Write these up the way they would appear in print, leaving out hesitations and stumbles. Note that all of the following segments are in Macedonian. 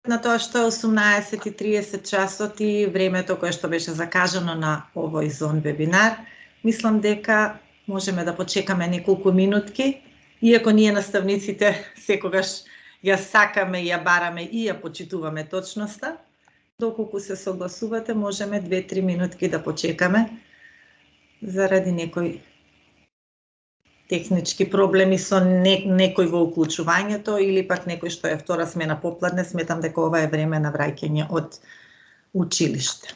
на тоа што е 18:30 часот и времето кое што беше закажано на овој Зон вебинар, мислам дека можеме да почекаме неколку минутки, иако ние наставниците секогаш ја сакаме и ја бараме и ја почитуваме точноста. Доколку се согласувате, можеме 2-3 минутки да почекаме заради некои технички проблеми со некој во уклучувањето или пак некој што е втора смена попладне. Сметам дека ова е време на враќање од училиште.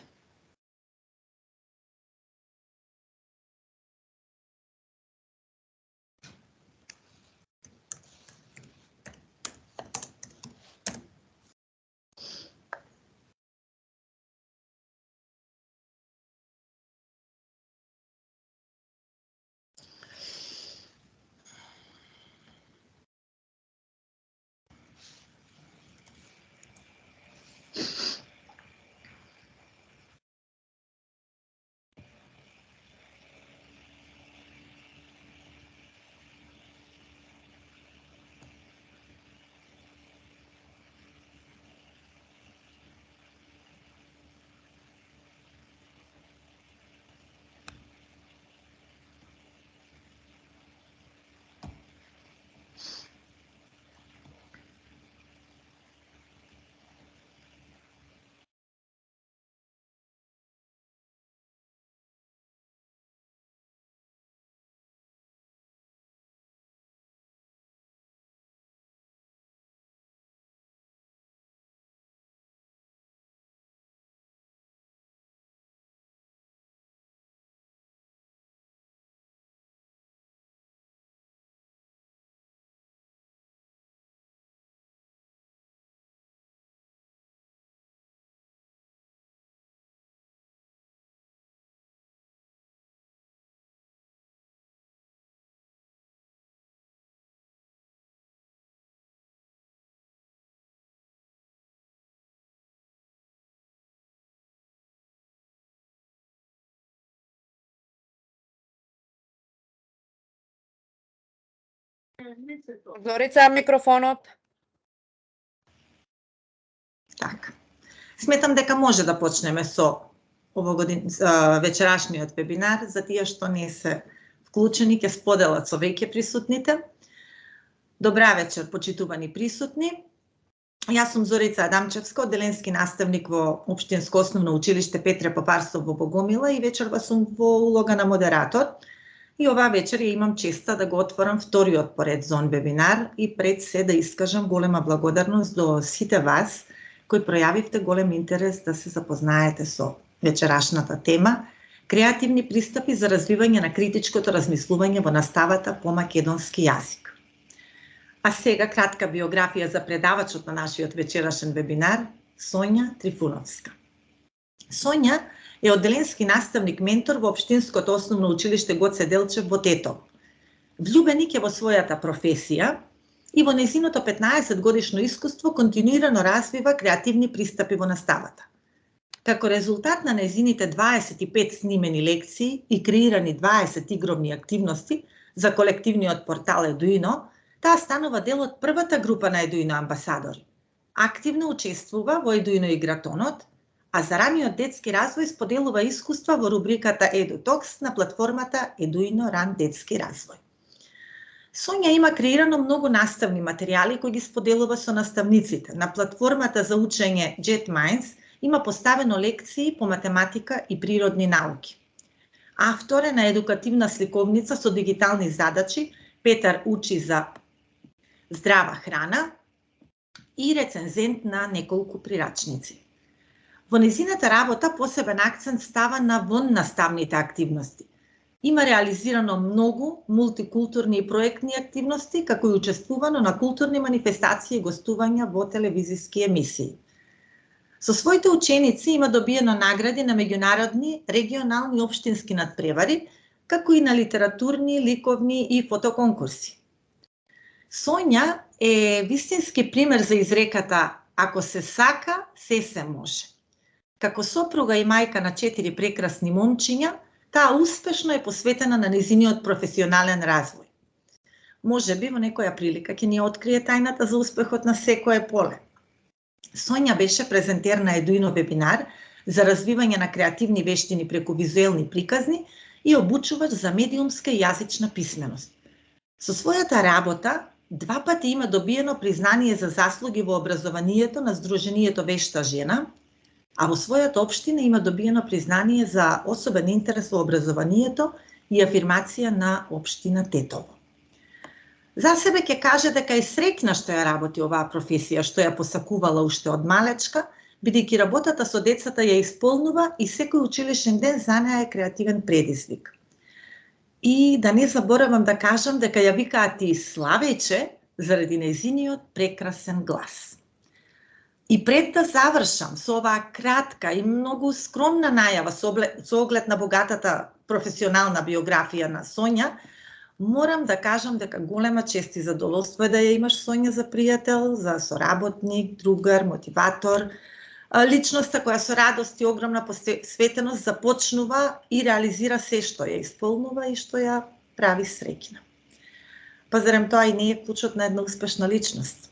Зорица, микрофонот. Така. Сметам дека може да почнеме со вечерашниот вебинар. За тие што не се вклучени, ќе споделат со веќе присутните. Добра вечер, почитувани присутни. Јас сум Зорица Адамчевска, одделенски наставник во Општинско основно училиште Петре Попарсов во Богомила и вечерва сум во улога на модератор. И оваа вечер ја имам честа да го отворам вториот поред Зон вебинар и пред се да искажам голема благодарност до сите вас кои пројавивте голем интерес да се запознаете со вечерашната тема креативни пристапи за развивање на критичкото размислување во наставата по македонски јазик. А сега кратка биографија за предавачот на нашиот вечерашен вебинар, Сонја Трифуновска. Сонја е одделенски наставник ментор во Општинското основно училиште Гоце Делчев во Тетово. Влюбеник е во својата професија и во нејзиното 15 годишно искуство континуирано развива креативни пристапи во наставата. Како резултат на нејзините 25 снимени лекции и креирани 20 игровни активности за колективниот портал Едуино, таа станува дел од првата група на Едуино амбасадори. Активно учествува во Едуино игратонот, а за раниот детски развој споделува искуства во рубриката EduTalks на платформата Едуино Ран детски развој. Сонја има креирано многу наставни материјали кои ги споделува со наставниците. На платформата за учење JetMinds има поставено лекции по математика и природни науки. Автор е на едукативна сликовница со дигитални задачи Петар учи за здрава храна и рецензент на неколку прирачници. Во незината работа посебен акцент става на воннаставните активности. Има реализирано многу мултикултурни и проектни активности, како и учествувано на културни манифестации и гостувања во телевизиски емисии. Со своите ученици има добиено награди на меѓународни, регионални и општински надпревари, како и на литературни, ликовни и фотоконкурси. Сонја е вистински пример за изреката "Ако се сака, се може". Како сопруга и мајка на 4 прекрасни момчиња, таа успешно е посветена на нејзиниот професионален развој. Можеби во некоја прилика ќе ни открие тајната за успехот на секое поле. Сонја беше презентер на Едуино вебинар за развивање на креативни вештини преку визуелни приказни и обучувач за медиумска и јазична писменост. Со својата работа 2 пати има добиено признание за заслуги во образованието на Сдруженијето Вешта жена, а во својата општина има добиено признание за особен интерес во образованието и афирмација на општина Тетово. За себе ќе каже дека е среќна што ја работи оваа професија, што ја посакувала уште од малечка, бидејќи работата со децата ја исполнува и секој училишен ден за неа е креативен предизвик. И да не заборавам да кажам дека ја викаат и Славејче заради нејзиниот прекрасен глас. И пред да завршам со оваа кратка и многу скромна најава со оглед на богатата професионална биографија на Сонја, морам да кажам дека голема чест и задоволство е да ја имаш Сонја за пријател, за соработник, другар, мотиватор, личноста која со радост и огромна посветеност започнува и реализира се што ја исполнува и што ја прави среќна. Па зарем тоа и не е клучот на една успешна личност?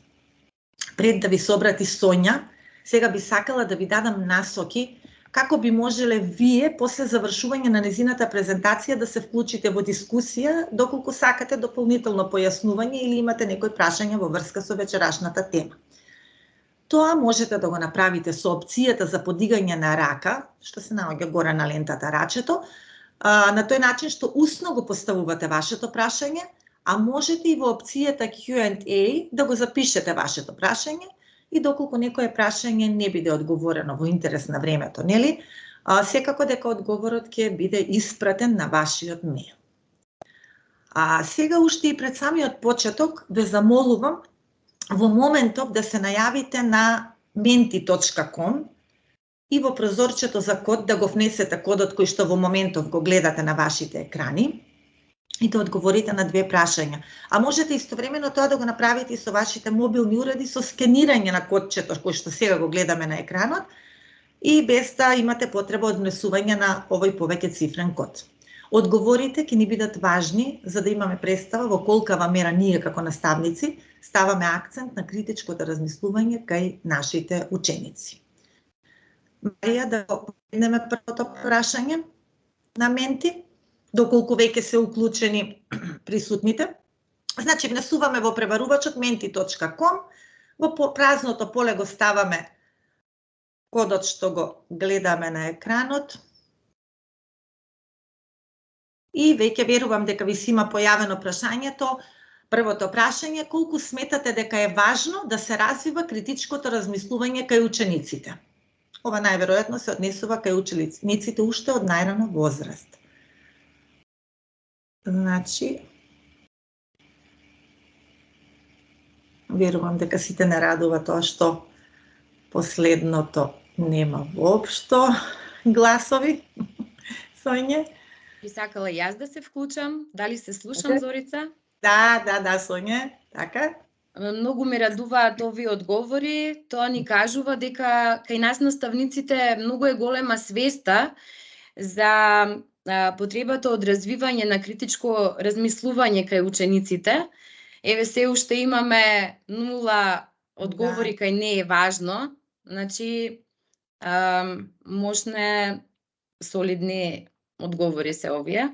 Пред да ви се обрати Сонја, сега би сакала да ви дадам насоки како би можеле вие после завршување на незината презентација да се вклучите во дискусија, доколку сакате дополнително појаснување или имате некои прашања во врска со вечерашната тема. Тоа можете да го направите со опцијата за подигање на рака, што се наоѓа горе на лентата рачето, на тој начин што усно го поставувате вашето прашање, а можете и во опцијата Q&A да го запишете вашето прашање и доколку некое прашање не биде одговорено во интерес на времето, нели? Секако дека одговорот ќе биде испратен на вашиот мејл. А сега уште и пред самиот почеток ве замолувам во моментов да се најавите на menti.com и во прозорчето за код да го внесете кодот кој што во моментов го гледате на вашите екрани и да одговорите на 2 прашања. А можете истовремено тоа да го направите и со вашите мобилни уреди со скенирање на кодчето кој што сега го гледаме на екранот и без да имате потреба од внесување на овој повеќе цифрен код. Одговорите ќе ни бидат важни за да имаме представа во колкава мера ние како наставници ставаме акцент на критичкото размислување кај нашите ученици. Марија, да погледнеме првото прашање на Менти, доколку веќе се уклучени присутните. Значи, внесуваме во пребарувачот menti.com, во празното поле го ставаме кодот што го гледаме на екранот и веќе верувам дека ви си има појавено прашањето. Првото прашање, колку сметате дека е важно да се развива критичкото размислување кај учениците? Ова најверојатно се однесува кај учениците уште од најрана возраст. Значи, верувам дека сите не радува тоа што последното нема воопшто гласови. Сонје? Би сакала јас да се вклучам. Дали се слушам, Зорица? Да, Сонје, така. Многу ме радуваат овие одговори. Тоа ни кажува дека кај нас наставниците многу е голема свеста за потребата од развивање на критичко размислување кај учениците. Еве се уште имаме 0 одговори кај не е важно. Значи, можне солидни одговори се овие.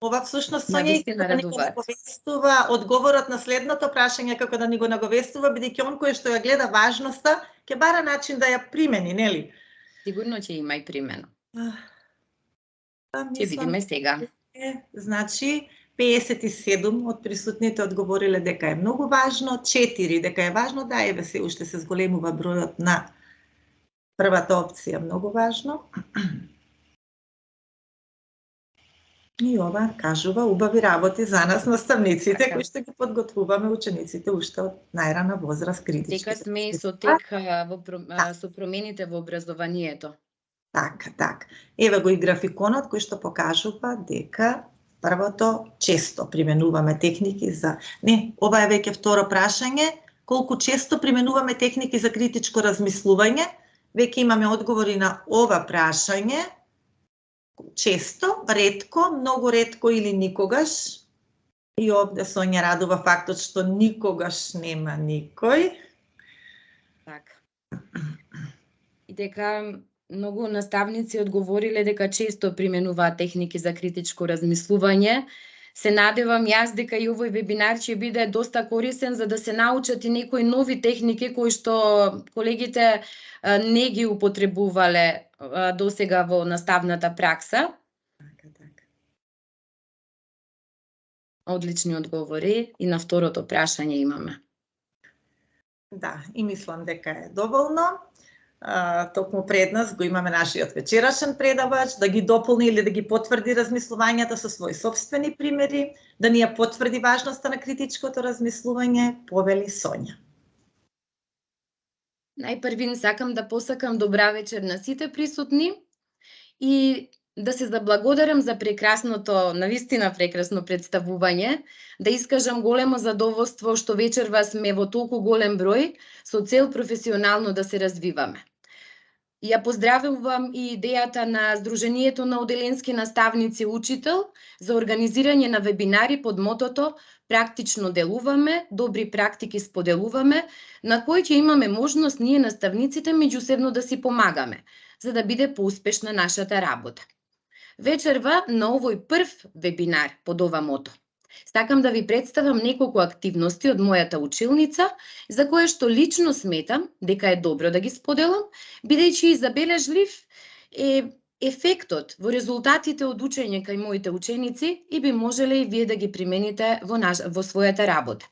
Ова всушност Сонја да ни го наговестува одговорот на следното прашање како да ни го наговестува, бидејќи он кој што ја гледа важноста ќе бара начин да ја примени, нели? Сигурно ќе има и примена. Ќе видиме сега. Значи, 57 од присутните одговориле дека е многу важно, 4 дека е важно, да, еве се уште се зголемува бројот на првата опција, многу важно. И ова кажува убави работи за нас наставниците кои што ги подготвуваме учениците уште од најрана возраст критички. Дека сме и со тек со промените во образованието. Така. Еве го и графиконот кој што покажува дека првото често применуваме техники за... Не, ова е веќе второ прашање. Колку често применуваме техники за критичко размислување? Веќе имаме одговори на ова прашање. Често, ретко, многу ретко или никогаш. И овде Сонја радува фактот што никогаш нема никој. Така. И дека многу наставници одговориле дека често применуваат техники за критичко размислување. Се надевам јас дека и овој вебинар ќе биде доста корисен за да се научат и некои нови техники кои што колегите не ги употребувале досега во наставната пракса. Одлични одговори и на второто прашање имаме. Да, и мислам дека е доволно. Токму пред нас го имаме нашиот вечерашен предавач, да ги дополни или да ги потврди размислувањата со своји собствени примери, да ни ја потврди важноста на критичкото размислување, повели Сонја. Најпрвин сакам да посакам добра вечер на сите присутни и да се заблагодарам за прекрасното, навистина прекрасно представување, да искажам големо задоволство што вечерва сме во толку голем број со цел професионално да се развиваме. Ја поздравувам и идејата на Сдруженијето на оделенски наставници учител за организирање на вебинари под мотото "Практично делуваме, добри практики споделуваме", на кој ќе имаме можност ние наставниците меѓусебно да си помагаме, за да биде поуспешна нашата работа. Вечерва на овој прв вебинар под ова мото сакам да ви представам неколку активности од мојата училница, за кое што лично сметам дека е добро да ги споделам, бидејќи забележлив е ефектот во резултатите од учење кај моите ученици и би можеле и вие да ги примените во својата работа.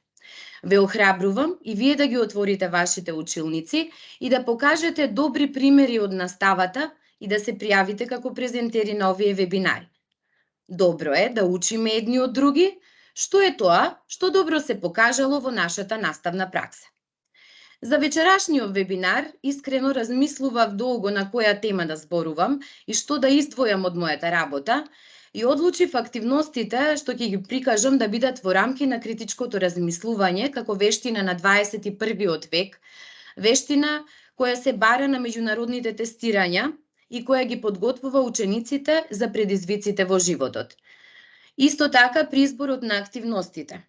Ве охрабрувам и вие да ги отворите вашите училници и да покажете добри примери од наставата и да се пријавите како презентери на овие вебинари. Добро е да учиме едни од други, што е тоа што добро се покажало во нашата наставна пракса. За вечерашниот вебинар искрено размислував долго на која тема да зборувам и што да издвојам од мојата работа и одлучив активностите што ќе ги прикажам да бидат во рамки на критичкото размислување како вештина на 21. век, вештина која се бара на меѓународните тестирања и која ги подготвува учениците за предизвиците во животот. Исто така при изборот на активностите.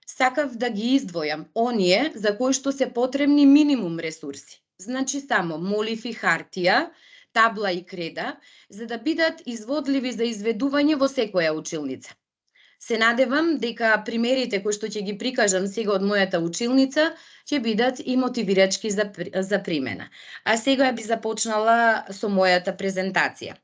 Сакав да ги издвојам оние за кои што се потребни минимум ресурси. Значи само молив и хартија, табла и креда, за да бидат изводливи за изведување во секоја училница. Се надевам дека примерите кои што ќе ги прикажам сега од мојата училница ќе бидат и мотивирачки за примена. А сега би започнала со мојата презентација.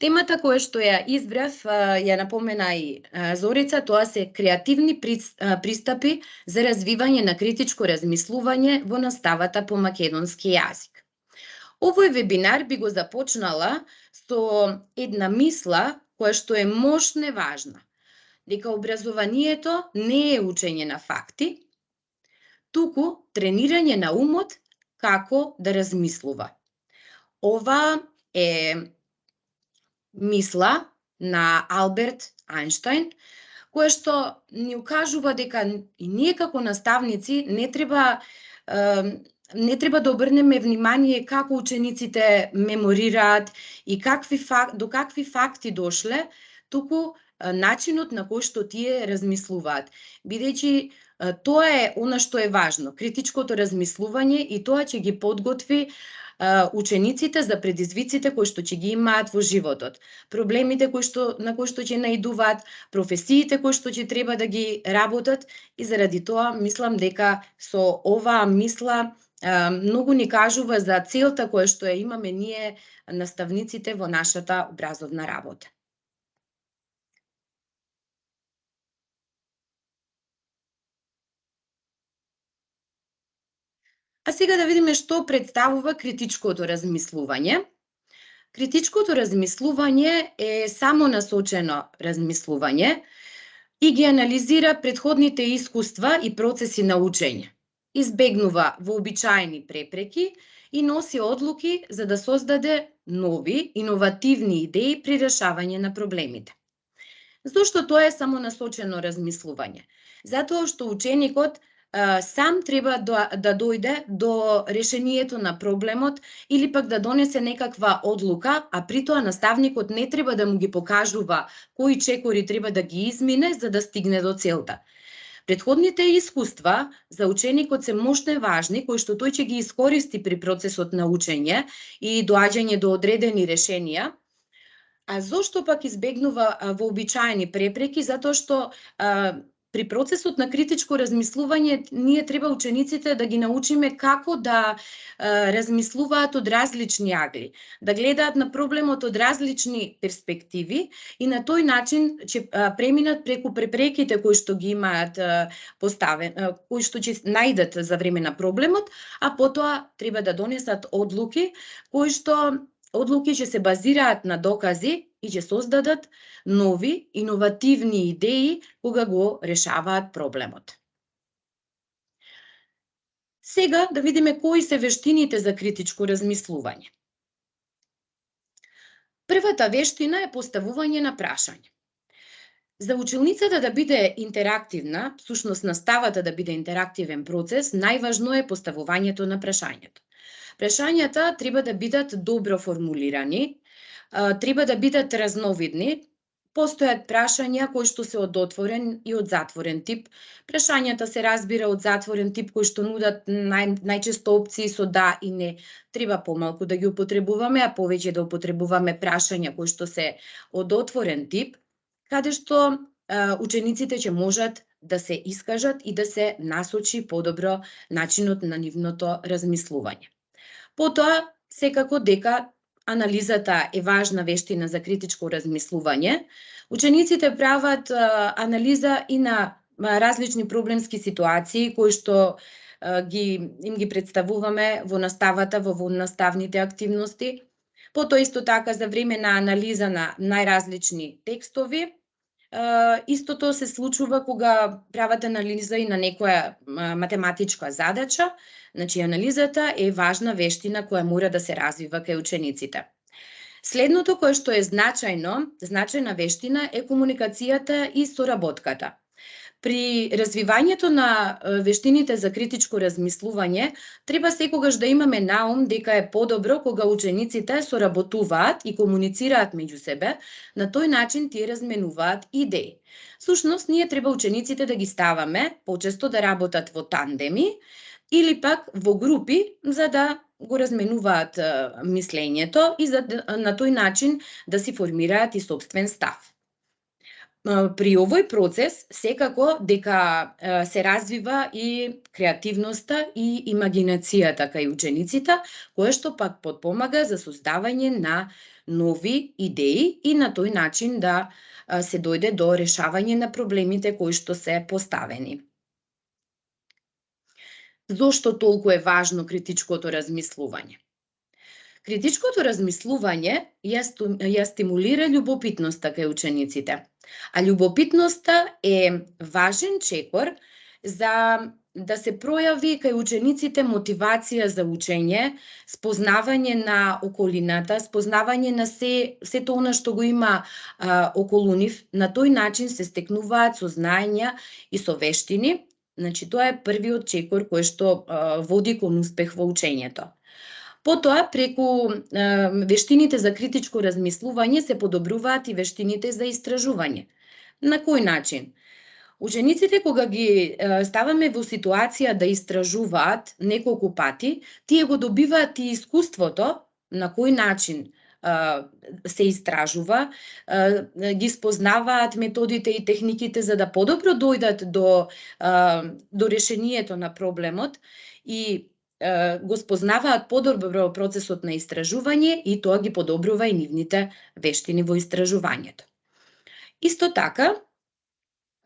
Темата која што ја избрав, ја напомена и Зорица, тоа се креативни пристапи за развивање на критичко размислување во наставата по македонски јазик. Овој вебинар би го започнала со една мисла која што е мощна и важна, дека образованието не е учење на факти, туку тренирање на умот како да размислува. Ова е мисла на Алберт Ајнштајн, која што ни укажува дека и ние како наставници не треба да обрнеме внимание како учениците меморираат и до какви факти дошле, туку начинот на кој што тие размислуваат. Бидејќи тоа е она што е важно, критичкото размислување, и тоа ќе ги подготви учениците за предизвиците кои што ќе ги имаат во животот, проблемите на кои што ќе наидуваат, професиите кои што ќе треба да ги работат, и заради тоа мислам дека со оваа мисла многу ни кажува за целта која што ја имаме ние наставниците во нашата образовна работа. А сега да видиме што представува критичкото размислување. Критичкото размислување е самонасочено размислување и ги анализира претходните искуства и процеси на учење. Избегнува вообичаени препреки и носи одлуки за да создаде нови, иновативни идеи при решавање на проблемите. Зошто тоа е самонасочено размислување? Затоа што ученикот сам треба да дојде до решението на проблемот или пак да донесе некаква одлука, а при тоа наставникот не треба да му ги покажува кои чекори треба да ги измине за да стигне до целта. Претходните искуства за ученикот се мощно важни, кои што тој ќе ги искористи при процесот на учење и доаѓање до одредени решенија. А зошто пак избегнува вообичаени препреки? Затоа што при процесот на критичко размислување ние треба учениците да ги научиме како да размислуваат од различни агли, да гледаат на проблемот од различни перспективи и на тој начин ќе преминат преку препреките кои што ги имаат кои што ќе најдат за време на проблемот, а потоа треба да донесат одлуки кои што одлуки ќе се базираат на докази и ќе создадат нови, иновативни идеи кога го решаваат проблемот. Сега да видиме кои се вештините за критичко размислување. Првата вештина е поставување на прашање. За училницата да биде интерактивна, всушност наставата да биде интерактивен процес, најважно е поставувањето на прашањето. Прашањата треба да бидат добро формулирани, треба да бидат разновидни. Постојат прашања кои што се од отворен и од затворен тип. Прашањата се разбира од затворен тип кои што нудат најчесто опции со да и не. Треба помалку да ги употребуваме, а повеќе да употребуваме прашања кои што се од отворен тип, каде што учениците ќе можат да се искажат и да се насочи подобро начинот на нивното размислување. Потоа, секако дека анализата е важна вештина за критичко размислување. Учениците прават анализа и на различни проблемски ситуации кои што им ги представуваме во наставата, во наставните активности. Потоа исто така за време на анализа на најразлични текстови. Истото се случува кога прават анализа и на некоја математичка задача. Значи, анализата е важна вештина која мора да се развива кај учениците. Следното кое што е значајна вештина е комуникацијата и соработката. При развивањето на вештините за критичко размислување, треба секогаш да имаме на ум дека е подобро кога учениците соработуваат и комуницираат меѓу себе, на тој начин тие разменуваат идеи. Всушност, ние треба учениците да ги ставаме почесто да работат во тандеми или пак во групи, за да го разменуваат мислењето и на тој начин да си формираат и сопствен став. При овој процес секако дека се развива и креативноста и имагинацијата кај учениците, кое што пак потпомага за создавање на нови идеи и на тој начин да се дојде до решавање на проблемите кои што се поставени. Зошто толку е важно критичкото размислување? Критичкото размислување ја стимулира љубопитноста кај учениците, а љубопитноста е важен чекор за да се пројави кај учениците мотивација за учење, спознавање на околината, спознавање на сето она што го има околу нив. На тој начин се стекнуваат со знаења и со вештини. Значи, тоа е првиот чекор кој што води кон успех во учењето. Потоа, преку вештините за критичко размислување се подобруваат и вештините за истражување. На кој начин? Учениците кога ги ставаме во ситуација да истражуваат неколку пати, тие го добиваат и искуството на кој начин се истражува, ги спознаваат методите и техниките за да подобро дојдат до решението на проблемот и го спознаваат подобро процесот на истражување и тоа ги подобрува и нивните вештини во истражувањето. Исто така,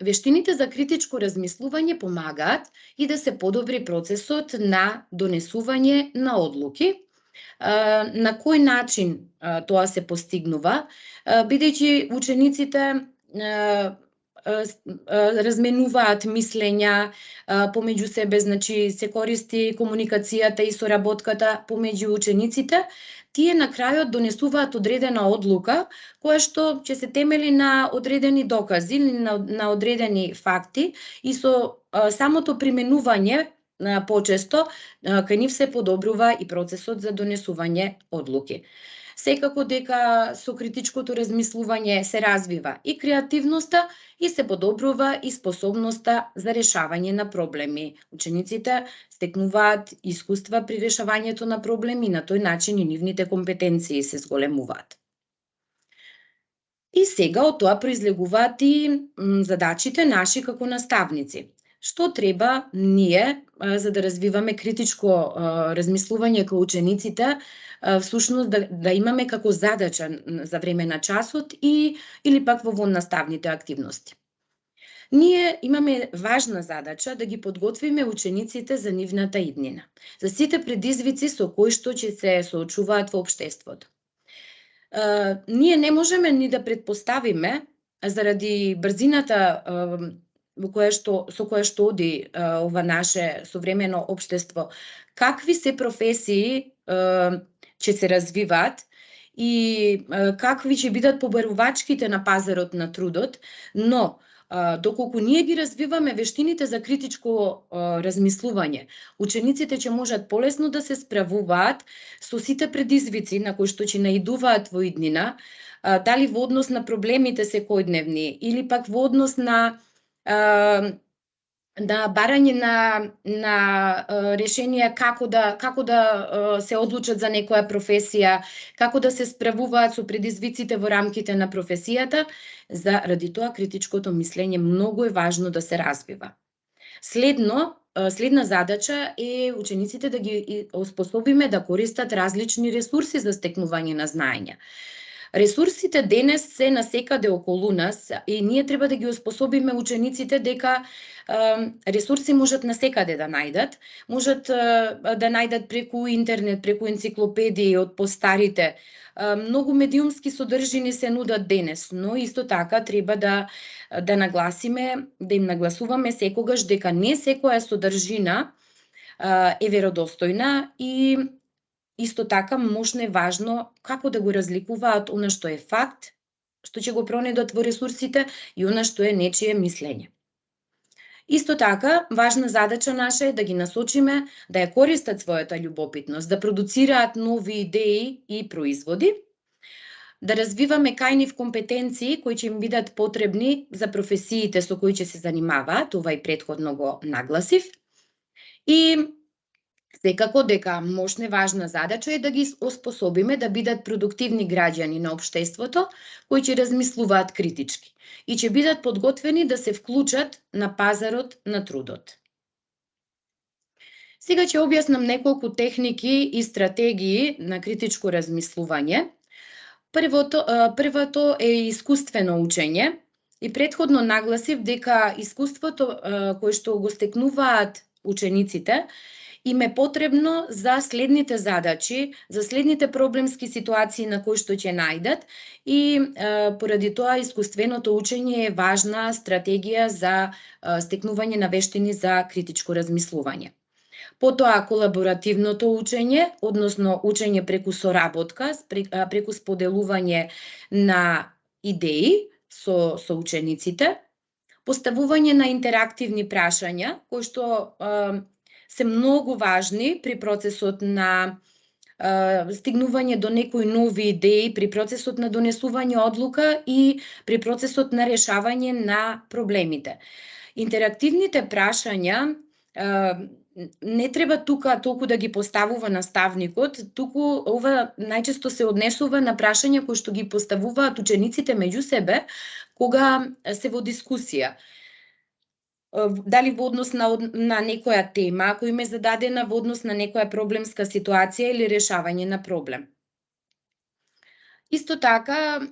вештините за критичко размислување помагаат и да се подобри процесот на донесување на одлуки. На кој начин тоа се постигнува, бидејќи учениците разменуваат мислења помеѓу себе, значи се користи комуникацијата и соработката помеѓу учениците, тие на крајот донесуваат одредена одлука која што ќе се темели на одредени докази или на одредени факти и со самото применување почесто кај нив се подобрува и процесот за донесување одлуки. секако дека со критичкото размислување се развива и креативноста и се подобрува и способноста за решавање на проблеми. Учениците стекнуваат искуства при решавањето на проблеми и на тој начин и нивните компетенции се зголемуваат. И сега од тоа произлегуваат и задачите наши како наставници. Што треба ние за да развиваме критичко размислување кај учениците, всушност да имаме како задача за време на часот или пак во наставните активности. Ние имаме важна задача да ги подготвиме учениците за нивната иднина, за сите предизвици со кои што ќе се соочуваат во општеството. Ние не можеме ни да предпоставиме, заради брзината со која што оди ова наше современо општество, какви се професии ќе се развиваат и какви ќе бидат побарувачките на пазарот на трудот, но доколку ние ги развиваме вештините за критичко размислување, учениците ќе можат полесно да се справуваат со сите предизвици на кои што ќе наидуваат во иднина, дали во однос на проблемите секојдневни или пак во однос на барање на решенија како да се одлучат за некоја професија, како да се справуваат со предизвиците во рамките на професијата. Заради тоа критичкото мислење многу е важно да се развива. Следна задача е учениците да ги оспособиме да користат различни ресурси за стекнување на знаења. Ресурсите денес се насекаде околу нас и ние треба да ги оспособиме учениците дека ресурси можат насекаде да најдат. Можат да најдат преку интернет, преку енциклопедии од постарите. Многу медиумски содржини се нудат денес, но исто така треба да нагласиме, да им нагласуваме секогаш дека не секоја содржина е веродостојна и исто така можно е важно како да го разликуваат она што е факт, што ќе го пронедат во ресурсите и она што е нечие мислење. Исто така, важна задача наша е да ги насочиме да ја користат својата љубопитност, да продуцираат нови идеи и производи, да развиваме кај нив компетенции кои ќе им бидат потребни за професиите со кои ќе се занимаваат, ова и претходно го нагласив, и секако дека мощна важна задача е да ги оспособиме да бидат продуктивни граѓани на општеството кои ќе размислуваат критички и ќе бидат подготвени да се вклучат на пазарот на трудот. Сега ќе објаснам неколку техники и стратегии на критичко размислување. Првото е искуствено учење и претходно нагласив дека искуството кое што го стекнуваат учениците им е потребно за следните задачи, за следните проблемски ситуации на кои што ќе најдат и поради тоа искуственото учење е важна стратегија за стекнување на вештини за критичко размислување. Потоа колаборативното учење, односно учење преку соработка, преку споделување на идеи со учениците, поставување на интерактивни прашања кои што се многу важни при процесот на стигнување до некои нови идеи, при процесот на донесување одлука и при процесот на решавање на проблемите. Интерактивните прашања не треба тука толку да ги поставува наставникот, туку ова најчесто се однесува на прашања кои што ги поставуваат учениците меѓу себе кога се во дискусија. Дали во однос на некоја тема, ако им е зададена во однос на некоја проблемска ситуација или решавање на проблем. Исто така,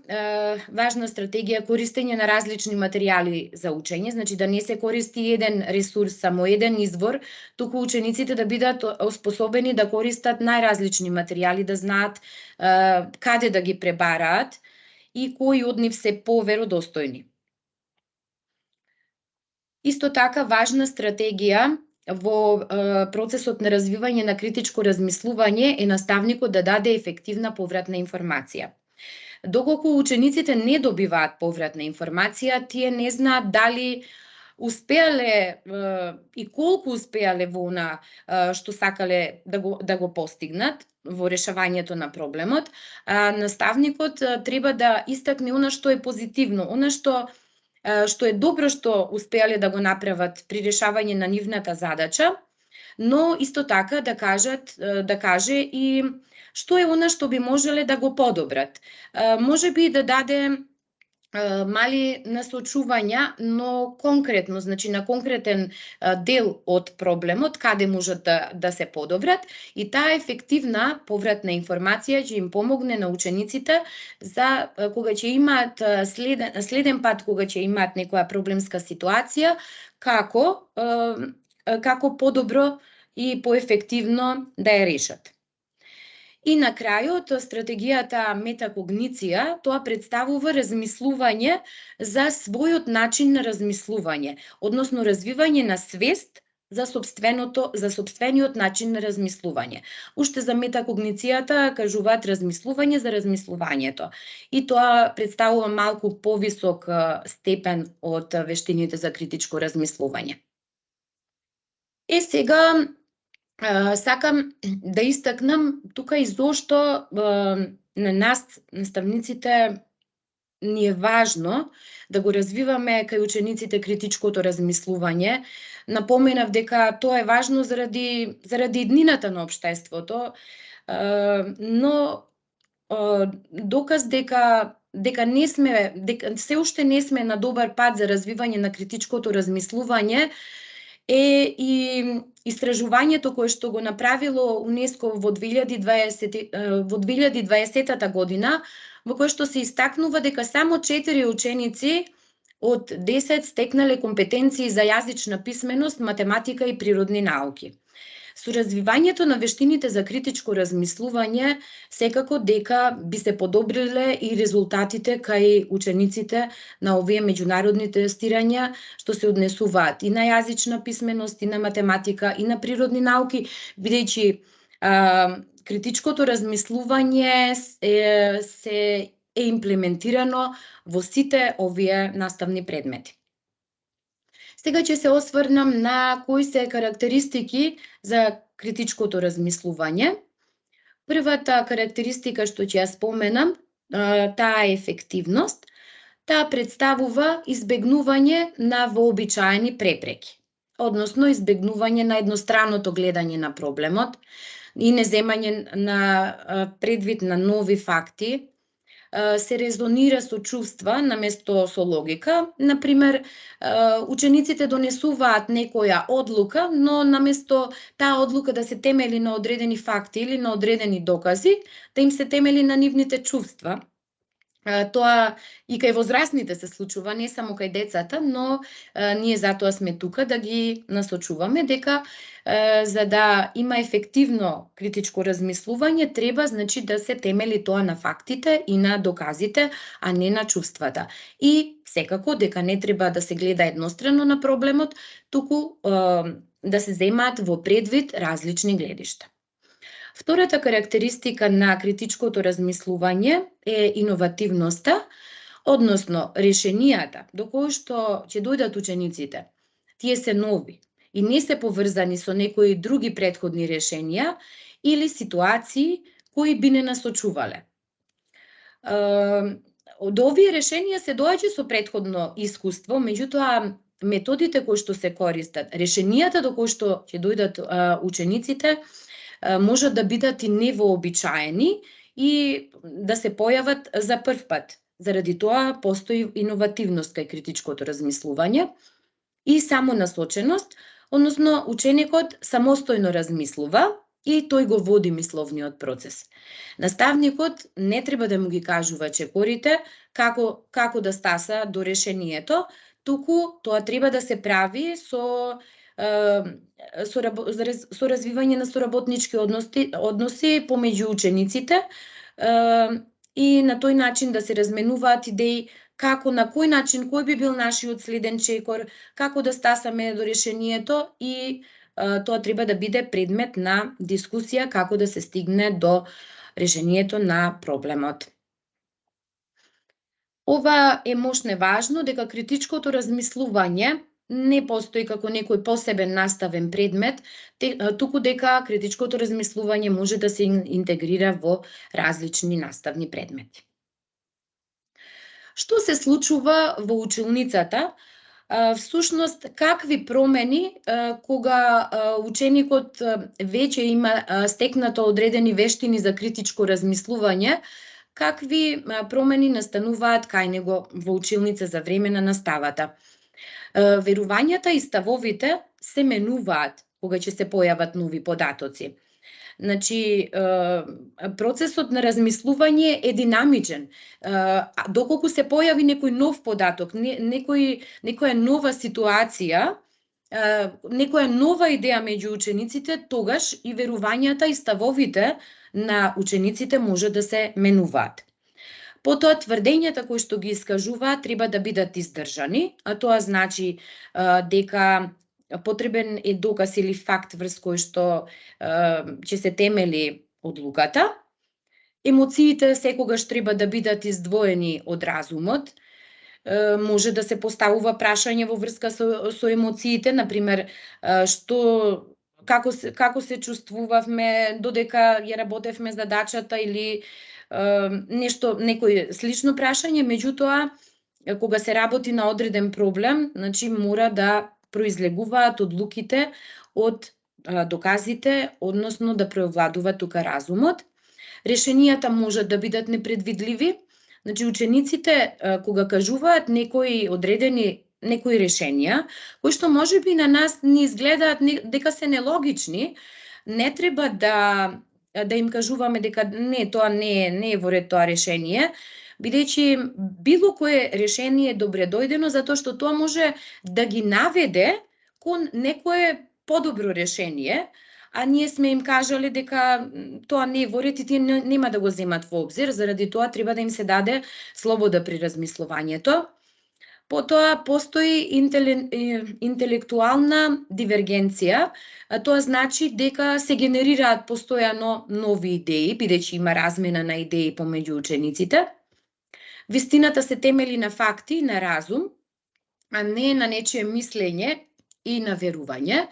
важна стратегија е користење на различни материјали за учење, значи да не се користи еден ресурс, само еден извор, туку учениците да бидат оспособени да користат најразлични материјали, да знаат каде да ги пребараат и кои од нив се поверодостојни. Исто така, важна стратегија во процесот на развивање на критичко размислување е наставникот да даде ефективна повратна информација. Доколку учениците не добиваат повратна информација, тие не знаат дали успеале и колку успеале во она што сакале да го постигнат во решавањето на проблемот, наставникот треба да истакне она што е позитивно, она што е добро што успеале да го направат при решавање на нивната задача, но исто така да каже и што е она што би можеле да го подобрат. Можеби да даде мали насочувања, но конкретно, значи на конкретен дел од проблемот, каде можат да се подобрат, и таа ефективна повратна информација ќе им помогне на учениците за кога ќе имаат следен пат, кога ќе имаат некоја проблемска ситуација, како подобро и поефективно да ја решат. И на крајот, стратегијата метакогниција, тоа представува размислување за својот начин на размислување, односно развивање на свест за сопствениот начин на размислување. Уште за метакогницијата кажуваат размислување за размислувањето. И тоа представува малку повисок степен од вештините за критичко размислување. Сега сакам да истакнам тука и зошто на нас, наставниците, ни е важно да го развиваме кај учениците критичкото размислување. Напоменав дека тоа е важно заради иднината на општеството, но доказ дека се уште не сме на добар пат за развивање на критичкото размислување е и истражувањето кое што го направило УНЕСКО во 2020 година, во кое што се истакнува дека само 4 ученици од 10 стекнале компетенции за јазична писменост, математика и природни науки. Со развивањето на вештините за критичко размислување, секако дека би се подобриле и резултатите кај учениците на овие меѓународни тестирања што се однесуваат и на јазична писменост, и на математика, и на природни науки, бидејќи критичкото размислување се е имплементирано во сите овие наставни предмети. Сега ќе се осврнам на кои се карактеристики за критичкото размислување. Првата карактеристика што ќе ја споменам, таа е ефективност. Таа представува избегнување на вообичаени препреки, односно избегнување на едностранното гледање на проблемот и неземање на предвид на нови факти, се резонира со чувства наместо со логика. Например, учениците донесуваат некоја одлука, но наместо таа одлука да се темели на одредени факти или на одредени докази, да им се темели на нивните чувства. Тоа и кај возрастните се случува, не само кај децата, но ние затоа сме тука да ги насочуваме дека за да има ефективно критичко размислување, треба значи да се темели тоа на фактите и на доказите, а не на чувствата. И секако дека не треба да се гледа еднострано на проблемот, туку да се земаат во предвид различни гледишта. Втората карактеристика на критичкото размислување е иновативноста, односно решенијата до кои што ќе дојдат учениците. Тие се нови и не се поврзани со некои други претходни решенија или ситуации кои би не насочувале. Од овие решенија се доаѓа со претходно искуство, меѓутоа методите кои што се користат, решенијата до кои што ќе дојдат учениците, можат да бидат и невообичаени и да се појават за прв пат. Заради тоа постои иновативност кај критичкото размислување и самонасоченост, односно ученикот самостојно размислува и тој го води мисловниот процес. Наставникот не треба да му ги кажува чекорите како да стаса до решението, туку тоа треба да се прави со развивање на соработнички односи помеѓу учениците и на тој начин да се разменуваат идеи како, на кој начин, кој би бил нашиот следен чекор, како да стасаме до решението и тоа треба да биде предмет на дискусија како да се стигне до решението на проблемот. Ова е мошне важно дека критичкото размислување не постои како некој посебен наставен предмет, туку дека критичкото размислување може да се интегрира во различни наставни предмети. Што се случува во училницата? Всушност, какви промени кога ученикот веќе има стекнато одредени вештини за критичко размислување, какви промени настануваат кај него во училница за време на наставата. Верувањата и ставовите се менуваат кога ќе се појават нови податоци. Значи, процесот на размислување е динамичен. Доколку се појави некој нов податок, некоја нова ситуација, некоја нова идеја меѓу учениците, тогаш и верувањата и ставовите на учениците може да се менуваат. Потоа, тврдењата кои што ги искажуваат треба да бидат издржани, а тоа значи дека потребен е доказ или факт врз кој што ќе се темели одлуката. Емоциите секогаш треба да бидат издвоени од разумот. Може да се поставува прашање во врска со емоциите, например, како се чувствувавме додека ја работевме задачата или некој слично прашање, меѓутоа кога се работи на одреден проблем, значи мора да произлегуваат одлуките од доказите, односно да преовладува тука разумот. Решенијата можат да бидат непредвидливи. Значи, учениците кога кажуваат некои решенија, кои што можеби на нас ни изгледаат дека се нелогични, не треба да им кажуваме дека не, тоа не е во ред тоа решение, бидејќи било кое решение е добре дојдено, затоа што тоа може да ги наведе кон некое подобро решение, а ние сме им кажале дека тоа не е во ред и тие нема да го земат во обзир, заради тоа треба да им се даде слобода при размислувањето. Потоа постои интелектуална дивергенција, тоа значи дека се генерираат постојано нови идеи, бидејќи има размена на идеи помеѓу учениците. Вистината се темели на факти, на разум, а не на нечие мислење и на верување.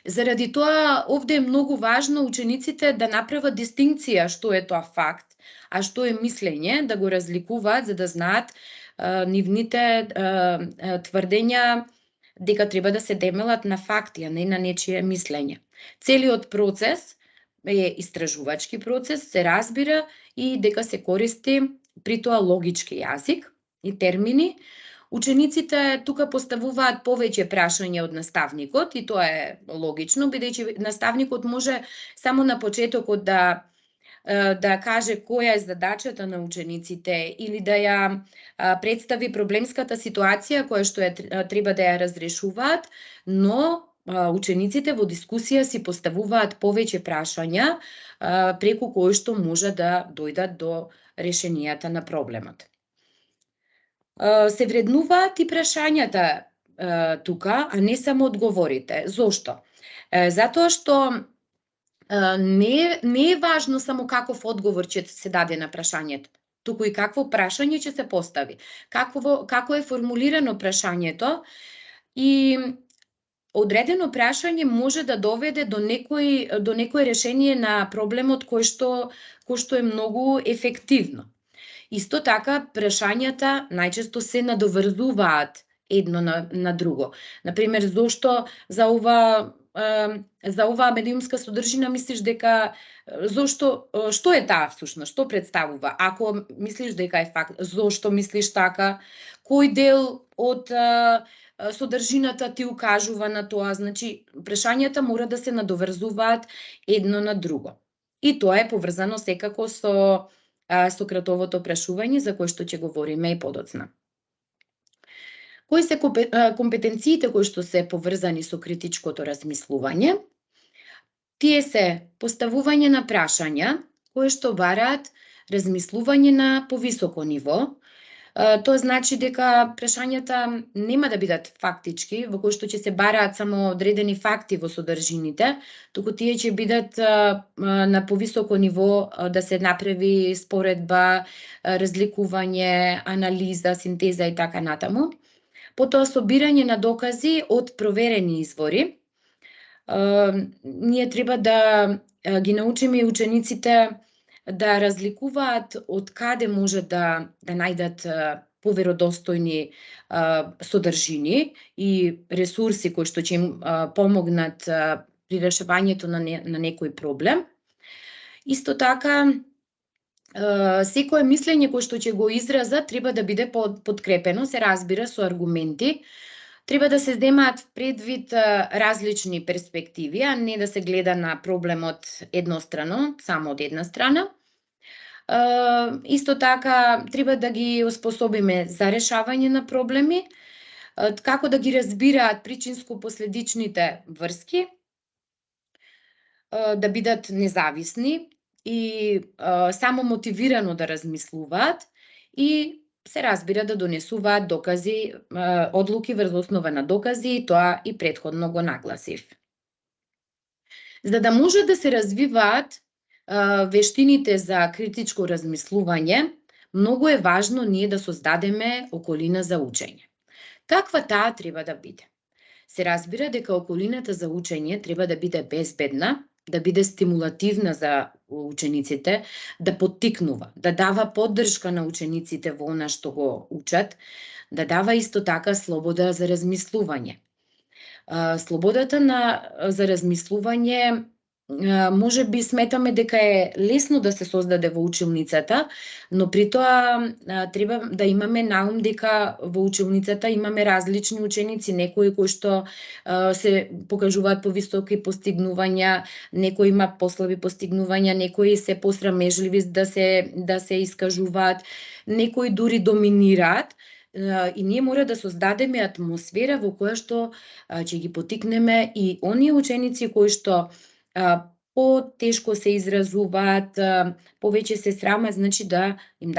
Заради тоа, овде е многу важно учениците да направат дистинкција што е тоа факт, а што е мислење, да го разликуваат за да знаат нивните тврдења дека треба да се темелат на факти, а не на нечие мислење. Целиот процес е истражувачки процес, се разбира и дека се користи при тоа логички јазик и термини. Учениците тука поставуваат повеќе прашања од наставникот и тоа е логично, бидејќи наставникот може само на почетокот да каже која е задачата на учениците или да ја представи проблемската ситуација која што треба да ја разрешуваат, но учениците во дискусија си поставуваат повеќе прашања преку кои што може да дојдат до решенијата на проблемот. Се вреднуваат и прашањата тука, а не само одговорите. Зошто? Затоа што не е важно само каков одговор ќе се даде на прашањето, туку и какво прашање ќе се постави, како е формулирано прашањето и одредено прашање може да доведе до некој решение на проблемот кој што е многу ефективно. Исто така, прашањата најчесто се надоврзуваат едно на друго. Например, зошто за оваа медиумска содржина мислиш дека што е таа всушност, што представува? Ако мислиш дека е факт, зошто мислиш така? Кој дел од содржината ти укажува на тоа? Значи, прашањата мора да се надоврзуваат едно на друго. И тоа е поврзано секако со Сократовото прашување, за кој што ќе говориме и подоцна. Кои се компетенциите кои што се поврзани со критичкото размислување? Тие се поставување на прашања кои што бараат размислување на повисоко ниво. Тоа значи дека прашањата нема да бидат фактички, во кои што ќе се бараат само одредени факти во содржините, туку тие ќе бидат на повисоко ниво да се направи споредба, разликување, анализа, синтеза и така натаму. Потоа собирање на докази од проверени извори. Ние треба да ги научиме и учениците да разликуваат од каде може да најдат поверодостојни содржини и ресурси кои што ќе им помогнат при решавањето на некој проблем. Исто така, секое мислење кое што ќе го изразат треба да биде подкрепено, се разбира, со аргументи. Треба да се земаат предвид различни перспективи, а не да се гледа на проблемот еднострано, само од една страна. Исто така, треба да ги оспособиме за решавање на проблеми, како да ги разбираат причинско-последичните врски, да бидат независни и само мотивирано да размислуваат и се разбира да донесуваат докази, одлуки врз основа на докази, и тоа и претходно го нагласив. За да може да се развиваат вештините за критичко размислување, многу е важно ние да создадеме околина за учење. Каква таа треба да биде? Се разбира дека околината за учење треба да биде безбедна, да биде стимулативна за учениците, да поттикнува, да дава поддршка на учениците во она што го учат, да дава исто така слобода за размислување. Слободата за размислување може би сметаме дека е лесно да се создаде во училницата, но при тоа треба да имаме на ум дека во училницата имаме различни ученици, некои кои што се покажуваат повисоки постигнувања, некои има послаби постигнувања, некои се посрамежливи да се искажуваат, некои дури доминираат. И ние мора да создадеме атмосфера во која што ќе ги поттикнеме и оние ученици кои што потешко се изразуваат, повеќе се срамат, значи да им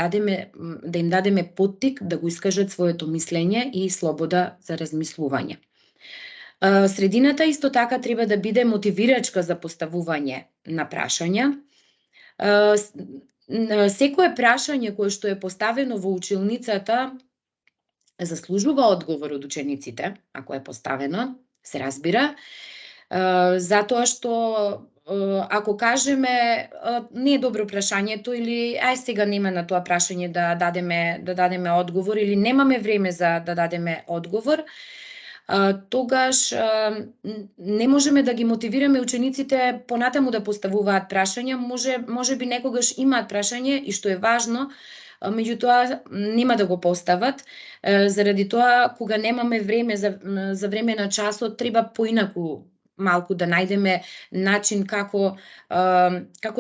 дадеме поттик да го искажат своето мислење и слобода за размислување. Средината исто така треба да биде мотивирачка за поставување на прашања. Секое прашање кое што е поставено во училницата заслужува одговор од учениците, ако е поставено, се разбира, затоа што ако кажеме не е добро прашањето или ај сега нема на тоа прашање да дадеме одговор или немаме време за да дадеме одговор, тогаш не можеме да ги мотивираме учениците понатаму да поставуваат прашања, може би некогаш имаат прашање и што е важно, меѓутоа нема да го постават, заради тоа кога немаме време за време на часот треба поинаку малку да најдеме начин како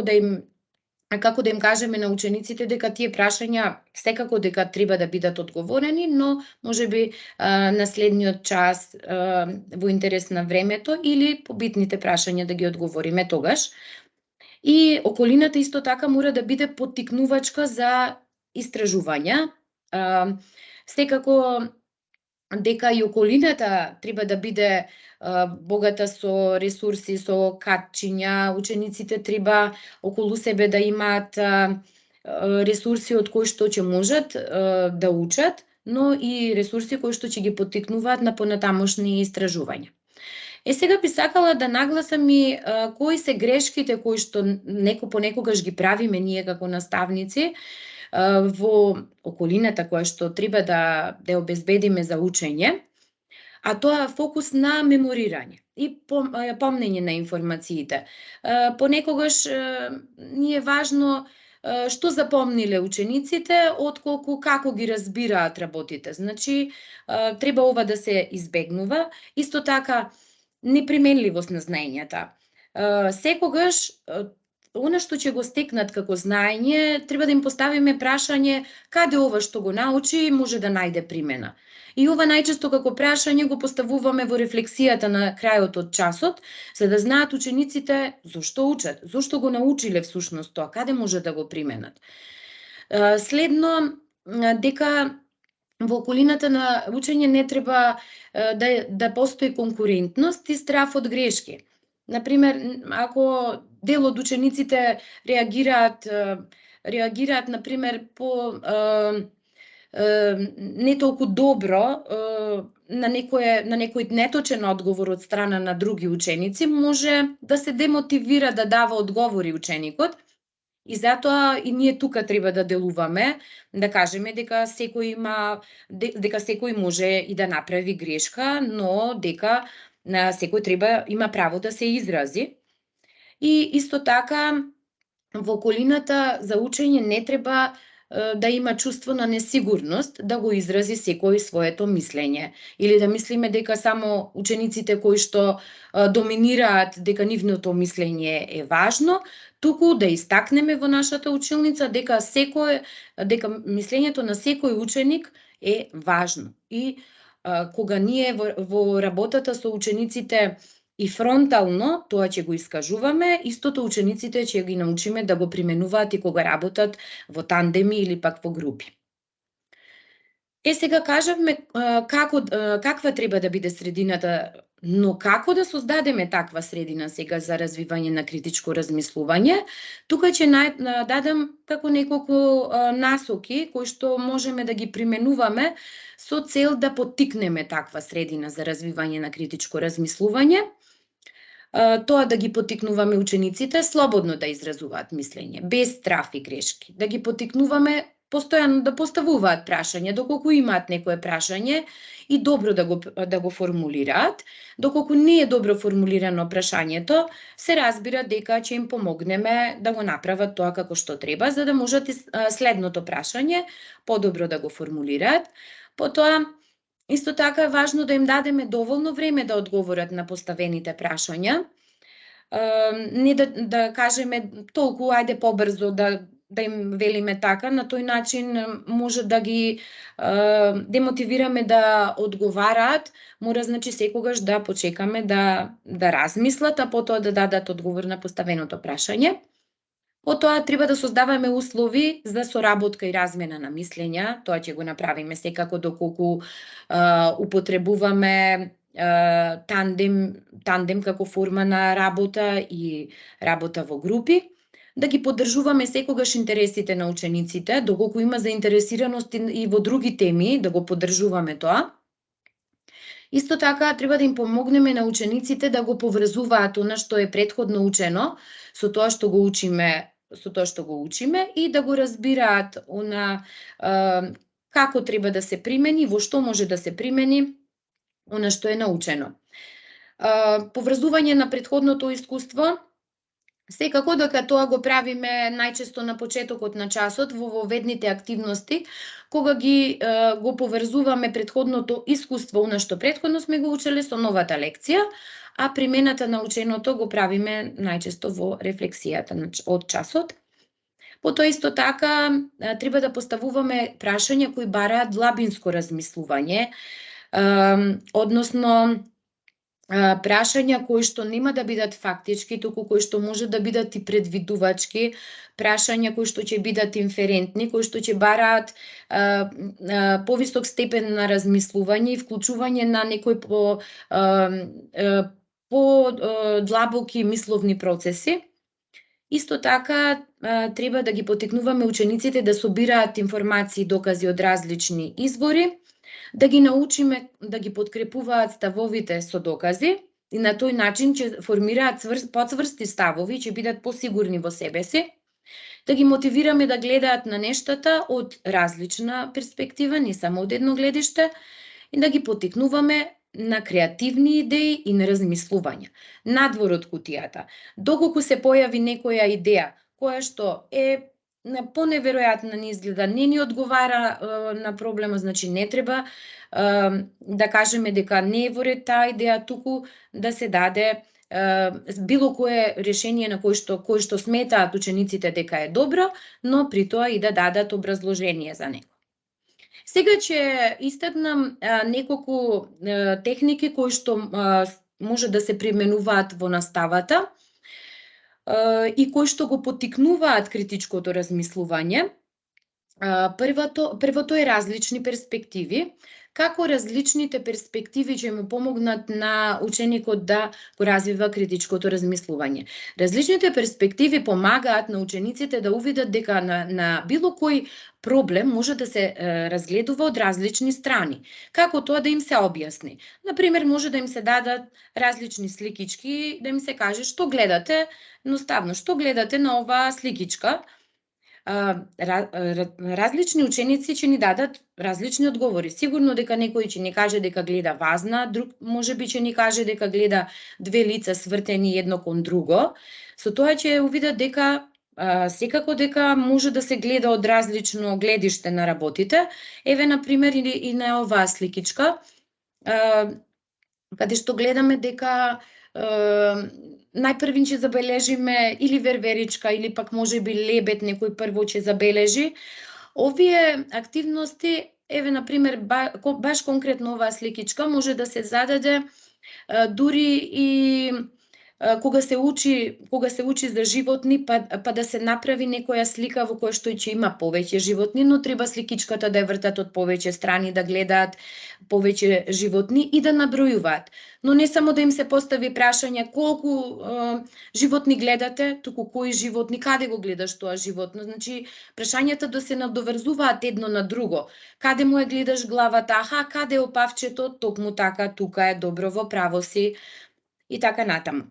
да им кажеме на учениците дека тие прашања секако дека треба да бидат одговорени, но можеби на следниот час во интерес на времето или побитните прашања да ги одговориме тогаш. И околината исто така мора да биде поттикнувачка за истражувања. Секако дека и околината треба да биде богата со ресурси, со катчиња, учениците треба околу себе да имаат ресурси од кои што ќе можат да учат, но и ресурси кои што ќе ги поттикнуваат на понатамошни истражувања. Сега би сакала да нагласам и кои се грешките кои што понекогаш ги правиме ние како наставници во околината која што треба да обезбедиме за учење, а тоа е фокус на меморирање и помнење на информациите. Понекогаш ни е важно што запомниле учениците, отколку како ги разбираат работите. Значи, треба ова да се избегнува. Исто така, неприменливост на знаењата. Секогаш, она што ќе го стекнат како знаење, треба да им поставиме прашање каде ова што го научи може да најде примена. И ова најчесто како прашање го поставуваме во рефлексијата на крајот од часот, за да знаат учениците зошто учат, зошто го научиле всушност тоа, каде може да го применат. Следно, дека во околината на учење не треба да постои конкурентност и страф од грешки. Например, ако дел од учениците реагираат например, по не толку добро на некој неточен одговор од страна на други ученици, може да се демотивира да дава одговори ученикот. И затоа и ние тука треба да делуваме, да кажеме дека дека секој може и да направи грешка, но дека секој има право да се изрази. И исто така во околината за учење не треба да има чувство на несигурност да го изрази секој своето мислење. Или да мислиме дека само учениците кои што доминираат дека нивното мислење е важно, туку да истакнеме во нашата училница дека мислењето на секој ученик е важно. И кога ние во работата со учениците и фронтално тоа ќе го искажуваме, истото учениците ќе ги научиме да го применуваат и кога работат во тандеми или пак во групи. Сега кажавме каква треба да биде средината, но како да создадеме таква средина сега за развивање на критичко размислување? Тука ќе дадам како неколку насоки кои што можеме да ги применуваме со цел да поттикнеме таква средина за развивање на критичко размислување. Тоа да ги поттикнуваме учениците слободно да изразуваат мислење, без страф и грешки. Да ги поттикнуваме постојано да поставуваат прашање, доколку имаат некое прашање и добро да го формулираат. Доколку не е добро формулирано прашањето, се разбира дека ќе им помогнеме да го направат тоа како што треба, за да можат и следното прашање подобро да го формулираат. Потоа, исто така е важно да им дадеме доволно време да одговорат на поставените прашања. Не да кажеме толку ајде побрзо да им велиме така, на тој начин може да ги демотивираме да одговараат, мора значи секогаш да почекаме да размислат, а потоа да дадат одговор на поставеното прашање. Потоа треба да создаваме услови за соработка и размена на мислења, тоа ќе го направиме секако доколку употребуваме тандем како форма на работа и работа во групи. Да ги поддржуваме секогаш интересите на учениците, доколку има заинтересираност и во други теми, да го поддржуваме тоа. Исто така треба да им помогнеме на учениците да го поврзуваат она што е претходно учено со тоа што го учиме и да го разбираат како треба да се примени, во што може да се примени она што е научено. Поврзување на претходното искуство, секако дека тоа го правиме најчесто на почетокот на часот во воведните активности, кога го поврзуваме претходното искуство, она што претходно сме го учеле со новата лекција, а примената на ученото го правиме најчесто во рефлексијата од часот. Потоа исто така треба да поставуваме прашања кои бараат длабинско размислување, односно прашања кои што нема да бидат фактички, туку кои што може да бидат и предвидувачки, прашања кои што ќе бидат инферентни, кои што ќе бараат повисок степен на размислување и вклучување на некои длабоки мисловни процеси. Исто така треба да ги поттикнуваме учениците да собираат информации и докази од различни извори, да ги научиме да ги подкрепуваат ставовите со докази и на тој начин ќе формираат поцврсти ставови, ќе бидат посигурни во себе си, да ги мотивираме да гледаат на нештата од различна перспектива, не само од едно гледиште, и да ги поттикнуваме на креативни идеи и на размислување. Надвор од кутијата. Доколку се појави некоја идеја која што е поневеројатна ни изгледа, не ни одговара на проблема, значи не треба да кажеме дека не е во ред таа идеја, туку да се даде било кое решение на кој што сметаат учениците дека е добро, но при тоа и да дадат образложение за него. Сега ќе истакнам неколку техники кои што може да се применуваат во наставата и кои што го поттикнуваат критичкото размислување. Првото е различни перспективи. како различните перспективи ќе му помогнат на ученикот да го развива критичкото размислување. Различните перспективи помагаат на учениците да увидат дека на било кој проблем може да се разгледува од различни страни. Како тоа да им се објасни? Например, може да им се дадат различни сликички, да им се каже што гледате, едноставно, што гледате на оваа сликичка. Различни ученици ќе ни дадат различни одговори. Сигурно дека некој ќе ни каже дека гледа вазна, друг можеби ќе ни каже дека гледа две лица свртени едно кон друго. Со тоа ќе увидат дека секако дека може да се гледа од различно гледиште на работите. Еве, например, и на оваа сликичка, каде што гледаме дека најпрви ќе забележиме или верверичка, или пак можеби лебед, некој прво ќе забележи. Овие активности, еве, например, баш конкретно оваа сликичка може да се зададе дури и кога се учи за животни, па да се направи некоја слика во која што ќе има повеќе животни, но треба сликичката да ја вртат од повеќе страни, да гледаат повеќе животни и да набројуваат. Но не само да им се постави прашање колку животни гледате, туку кои животни, каде го гледаш тоа животно. Значи, прашањата да се надоврзуваат едно на друго. Каде му е гледаш главата, аха, каде е опавчето, токму така, тука е, добро, во право си, и така натаму.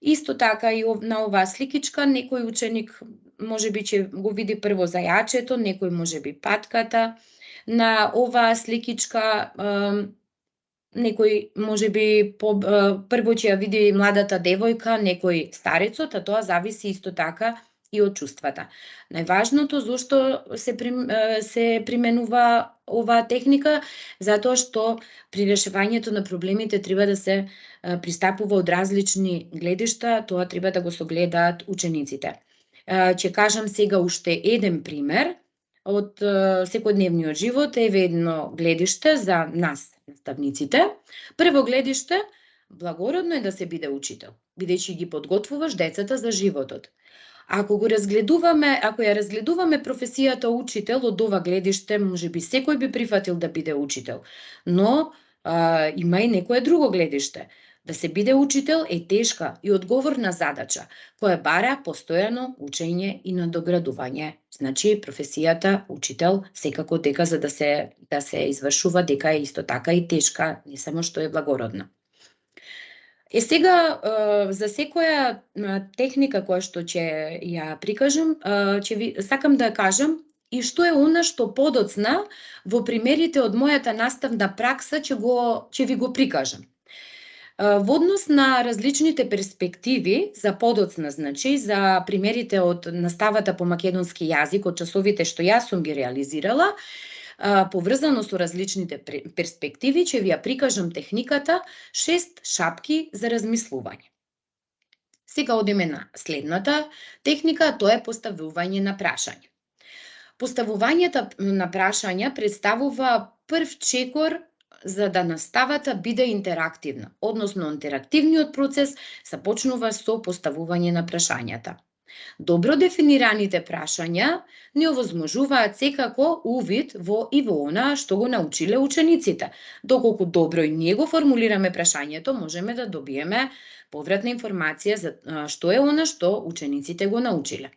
Исто така и на оваа сликичка некој ученик можеби ќе го види прво зајачето, некој можеби патката. На оваа сликичка некој можеби прво ќе ја види младата девојка, некој старецот, а тоа зависи исто така и од чувствата. Најважното зошто се применува оваа техника, затоа што при решавањето на проблемите треба да се пристапува од различни гледишта, тоа треба да го согледаат учениците. Ќе кажам сега уште еден пример од секојдневниот живот, еве едно гледиште за нас, наставниците. Прво гледиште, благородно е да се биде учител, бидејќи ги подготвуваш децата за животот. Ако ја разгледуваме професијата учител од ова гледиште, можеби секој би прифатил да биде учител, но има и некое друго гледиште. Да се биде учител е тешка и одговорна задача, која бара постојано учење и надоградување. Значи, професијата учител секако дека за да се извршува, дека е исто така и тешка, не само што е благородна. Сега, за секоја техника која што ќе ја прикажам, сакам да кажам и што е она што подоцна во примерите од мојата наставна пракса ќе ви го прикажам. Во однос на различните перспективи за подоцна, значи, за примерите од наставата по македонски јазик, од часовите што јас сум ги реализирала, поврзано со различните перспективи, ќе ви ја прикажам техниката 6 шапки за размислување. Сега одиме на следната техника, тоа е поставување на прашање. Поставувањето на прашања представува прв чекор за да наставата биде интерактивна, односно интерактивниот процес започнува со поставување на прашањата. Добро дефинираните прашања ни овозможуваат секако увид во она што го научиле учениците. Доколку добро и ние го формулираме прашањето, можеме да добиеме повратна информација за што е она што учениците го научиле.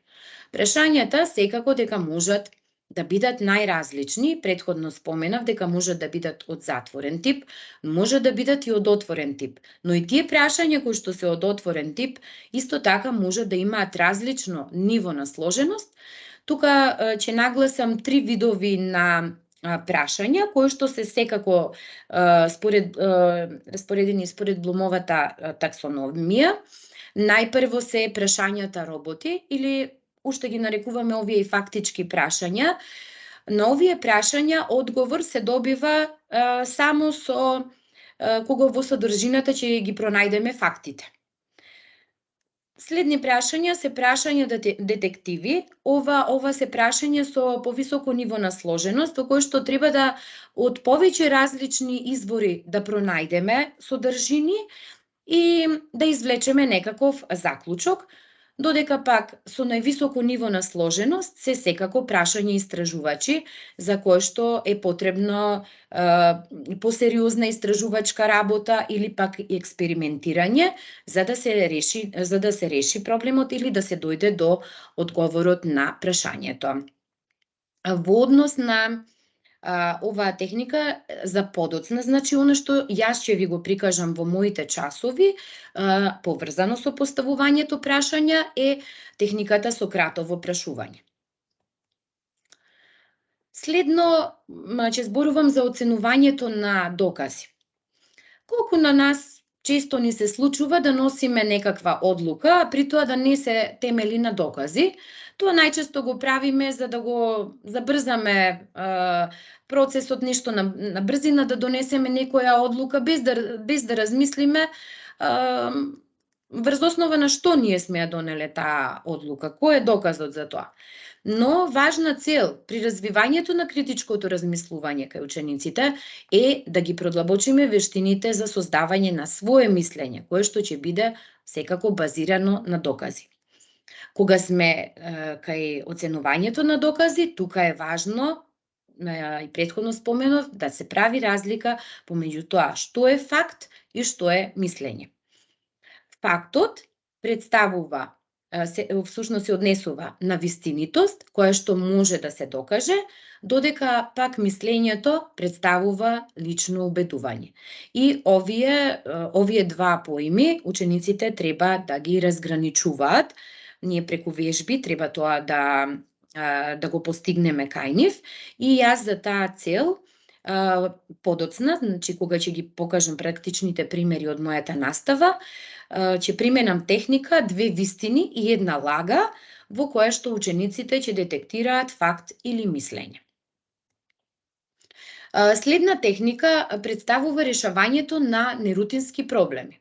Прашањата секако дека можат да бидат најразлични, претходно споменав дека можат да бидат од затворен тип, може да бидат и од отворен тип, но и тие прашања кои што се од отворен тип, исто така може да имаат различно ниво на сложеност. Тука ќе нагласам 3 видови на прашања, кои што се секако распоредени според Блумовата таксономија. Најпрво се прашањата роботи или уште ги нарекуваме овие и фактички прашања. На овие прашања одговор се добива само со кога во содржината ќе ги пронајдеме фактите. Следни прашања се прашања детективи. Ова се прашања со повисоко ниво на сложеност, во кој што треба да од повеќе различни извори да пронајдеме содржини и да извлечеме некаков заклучок. додека пак со највисоко ниво на сложеност се секако прашање истражувачи за кое што е потребно посериозна истражувачка работа или пак експериментирање за да се реши проблемот или да се дојде до одговорот на прашањето. Во однос на оваа техника за подоцна, значи она што јас ќе ви го прикажам во моите часови, поврзано со поставувањето прашања, е техниката Сократово прашување. Следно, ќе зборувам за оценувањето на докази. Колку на нас често ни се случува да носиме некаква одлука, а при тоа да не се темели на докази. Тоа најчесто го правиме за да го забрзаме процесот, нешто на брзина да донесеме некоја одлука без да размислиме врз основа на што ние сме ја донеле таа одлука, кој е доказот за тоа. Но важна цел при развивањето на критичкото размислување кај учениците е да ги продлабочиме вештините за создавање на свое мислење, кое што ќе биде секако базирано на докази. Кога сме кај оценувањето на докази, тука е важно, и претходно споменав, да се прави разлика помеѓу тоа што е факт и што е мислење. Фактот представува, всушност се однесува на вистинитост, која што може да се докаже, додека пак мислењето представува лично убедување. И овие два поими учениците треба да ги разграничуваат. Ние преку вежби треба тоа да го постигнеме кај нив, и јас за таа цел подоцна, значи кога ќе ги покажам практичните примери од мојата настава, ќе применам техника 2 вистини и 1 лага, во која што учениците ќе детектираат факт или мислење. Следна техника представува решавањето на нерутински проблеми.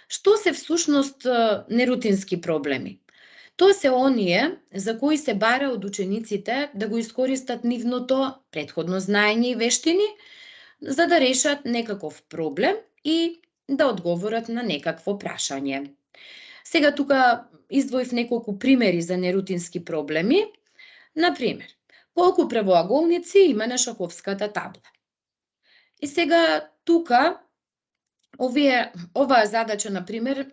Што се всушност нерутински проблеми? Тоа се оние за кои се бара од учениците да го искористат нивното претходно знаење и вештини за да решат некаков проблем и да одговорат на некакво прашање. Сега тука издвоив неколку примери за нерутински проблеми. Например, колку правоаголници има на шаховската табла? И сега тука оваа задача, например,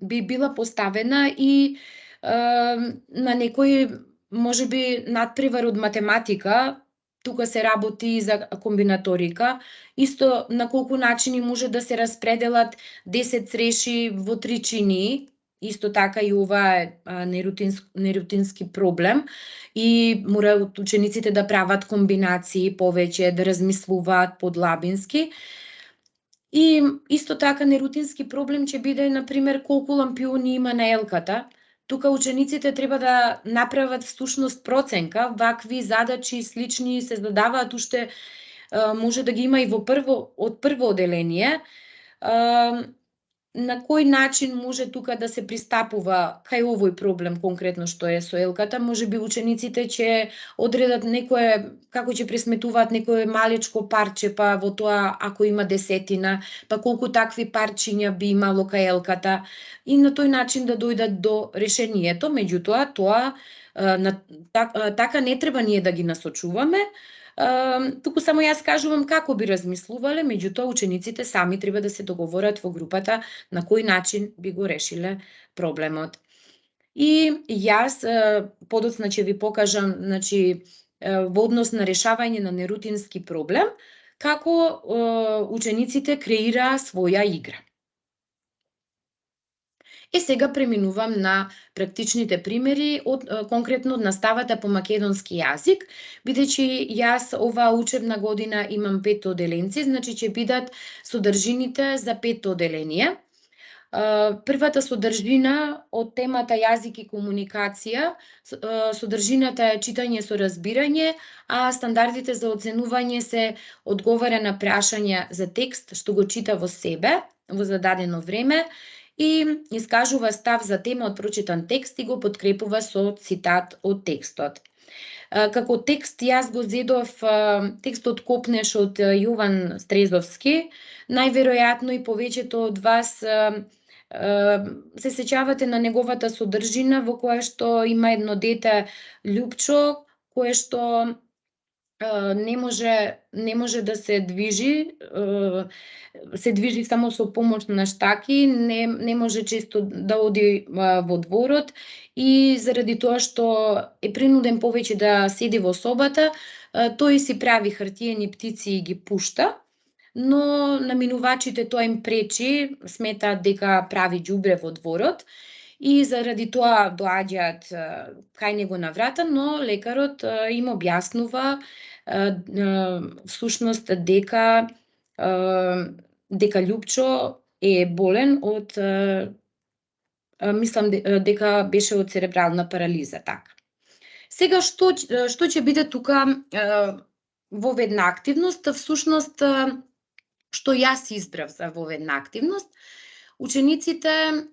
би била поставена и на некој, можеби, надпревар од математика. Тука се работи и за комбинаторика. Исто на колку начини може да се распределат 10 цреши во 3 чинии. Исто така и ова е нерутински проблем и мораат учениците да прават комбинации повеќе, да размислуваат подлабински. И исто така нерутински проблем ќе биде, например, колку лампиони има на елката. Тука учениците треба да направат всушност проценка, вакви задачи слични се задаваат уште, може да ги има и од прво оделение. На кој начин може тука да се пристапува кај овој проблем конкретно што е со елката? Можеби учениците ќе одредат некое, како ќе пресметуваат некое малечко парче, па во тоа ако има десетина, па колку такви парчиња би имало кај елката, и на тој начин да дојдат до решението. Меѓутоа, така не треба ние да ги насочуваме. Туку само јас кажувам како би размислувале, меѓутоа учениците сами треба да се договорат во групата на кој начин би го решиле проблемот. И јас подоцна ќе ви покажам, значи, во однос на решавање на нерутински проблем, како учениците креираа своја игра. И сега преминувам на практичните примери конкретно од наставата по македонски јазик, бидејќи јас оваа учебна година имам 5 оделенци, значи ќе бидат содржините за 5 оделение. Првата содржина од темата јазик и комуникација, содржината е читање со разбирање, а стандардите за оценување се одговара на прашања за текст што го чита во себе во зададено време и искажува став за тема од прочитан текст и го подкрепува со цитат од текстот. Како текст јас го зедов текстот Копнеш од Јован Стрезовски. Најверојатно и повеќето од вас се сеќавате на неговата содржина во која што има едно дете Љупчо кое што не може да се движи, се движи само со помош на штаки, не може често да оди во дворот и заради тоа што е принуден повеќе да седи во собата, тој си прави хартиени птици и ги пушта, но наминувачите тоа им пречи, сметаат дека прави ѓубре во дворот и заради тоа доаѓаат кај него на врата, но лекарот им објаснува всушност дека Љупчо е болен од мислам дека беше од церебрална парализа, така. Сега што ќе биде тука воведна активност? Всушност што јас избрав за воведна активност, учениците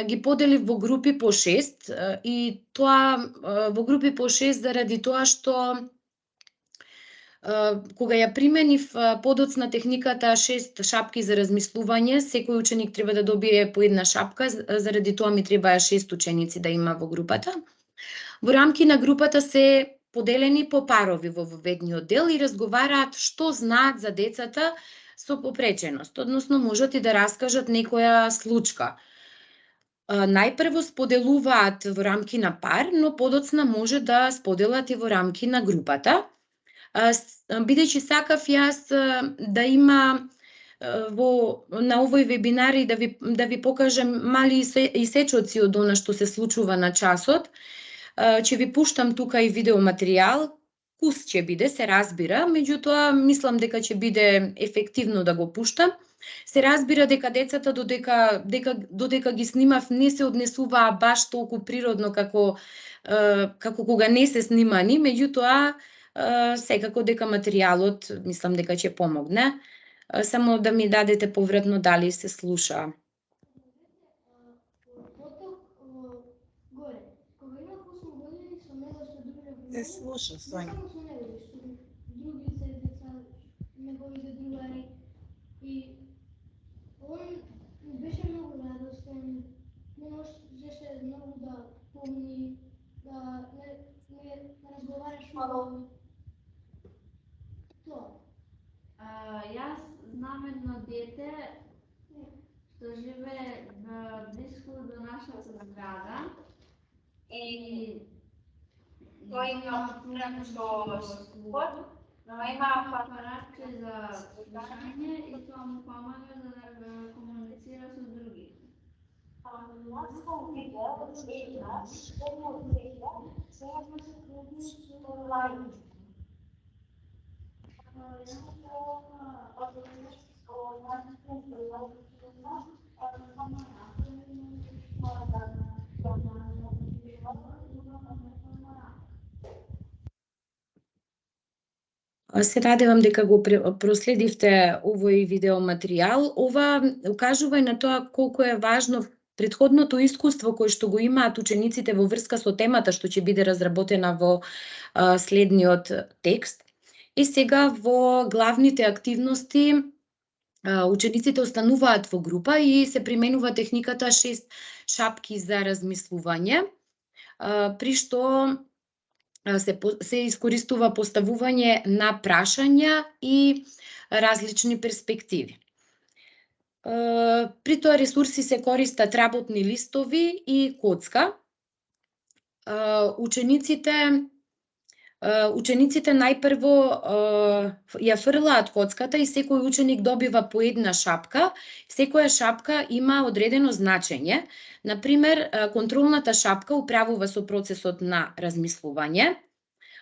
ги поделив во групи по 6 и тоа во групи по 6 заради тоа што кога ја применив подоцна техниката 6 шапки за размислување, секој ученик треба да добие по една шапка, заради тоа ми требаа 6 ученици да има во групата. Во рамки на групата се поделени по парови во воведниот дел и разговараат што знаат за децата со попреченост, односно можат и да раскажат некоја случка. Најпрво споделуваат во рамки на пар, но подоцна може да споделат и во рамки на групата. Бидејќи сакав јас да има на овој вебинар и да ви покажам мали исечоци од она што се случува на часот, ќе ви пуштам тука и видеоматеријал, кус ќе биде, се разбира, меѓутоа мислам дека ќе биде ефективно да го пуштам. Се разбира дека децата додека ги снимав не се однесуваа баш толку природно како кога не се снимани, меѓутоа секако дека материјалот мислам дека ќе помогне. Само да ми дадете повратно дали се слуша. Се слуша, Соња. Неговите другари и он беше многу радостен, не можеше многу да помни, да не разговараш мало. Јас знам едно дете што живее близко до нашата зграда и тој има проблем со слухот, но има апаратче за слушање и тоа му помага за да комуницира со други. Јас сум видел еднаш, една леќа, сега сме се клубни со лајче. Се надевам дека го проследивте овој видеоматеријал. Ова укажува и на тоа колку е важно претходното искуство кое што го имаат учениците во врска со темата што ќе биде разработена во следниот текст. И сега во главните активности учениците остануваат во група и се применува техниката 6 шапки за размислување, при што се искористува поставување на прашања и различни перспективи. При тоа ресурси се користат работни листови и коцка. Учениците најпрво ја фрлаат коцката и секој ученик добива по една шапка. Секоја шапка има одредено значење. Например, контролната шапка управува со процесот на размислување,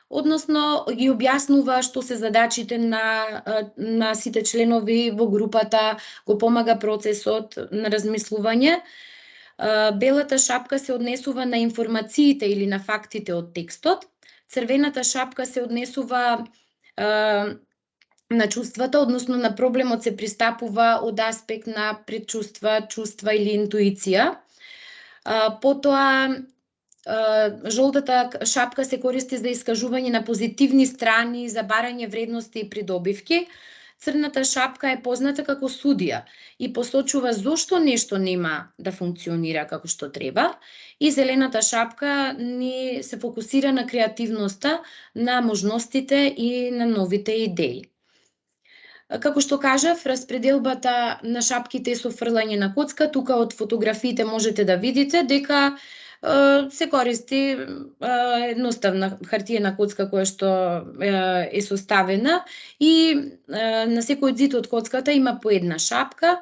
односно ги објаснува што се задачите на сите членови во групата, го помага процесот на размислување. Белата шапка се однесува на информациите или на фактите од текстот. Црвената шапка се однесува на чувствата, односно на проблемот се пристапува од аспект на предчувства, чувства или интуиција. Потоа, жолтата шапка се користи за искажување на позитивни страни, за барање вредности и придобивки. Црната шапка е позната како судија и посочува зошто нешто нема да функционира како што треба, и зелената шапка ни се фокусира на креативноста, на можностите и на новите идеи. Како што кажав, распределбата на шапките со фрлање на коцка, тука од фотографиите можете да видите дека се користи едноставна хартиена коцка која што е составена и на секој зид од коцката има по една шапка.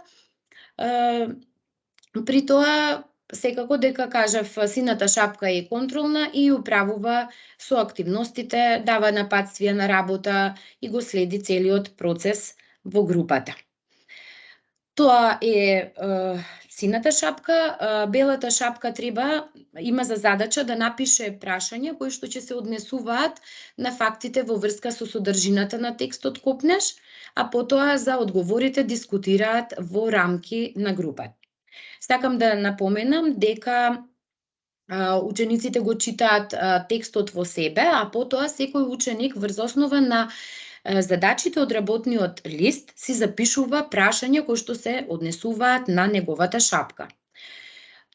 При тоа, секако дека кажав, сината шапка е контролна и управува со активностите, дава напатствија на работа и го следи целиот процес во групата. Тоа е сината шапка. Белата шапка има за задача да напише прашања кои што ќе се однесуваат на фактите во врска со содржината на текстот копнеш, а потоа за одговорите дискутираат во рамки на групата. Сакам да напоменам дека учениците го читаат текстот во себе, а потоа секој ученик врз основа на задачите од работниот лист си запишува прашања кои што се однесуваат на неговата шапка.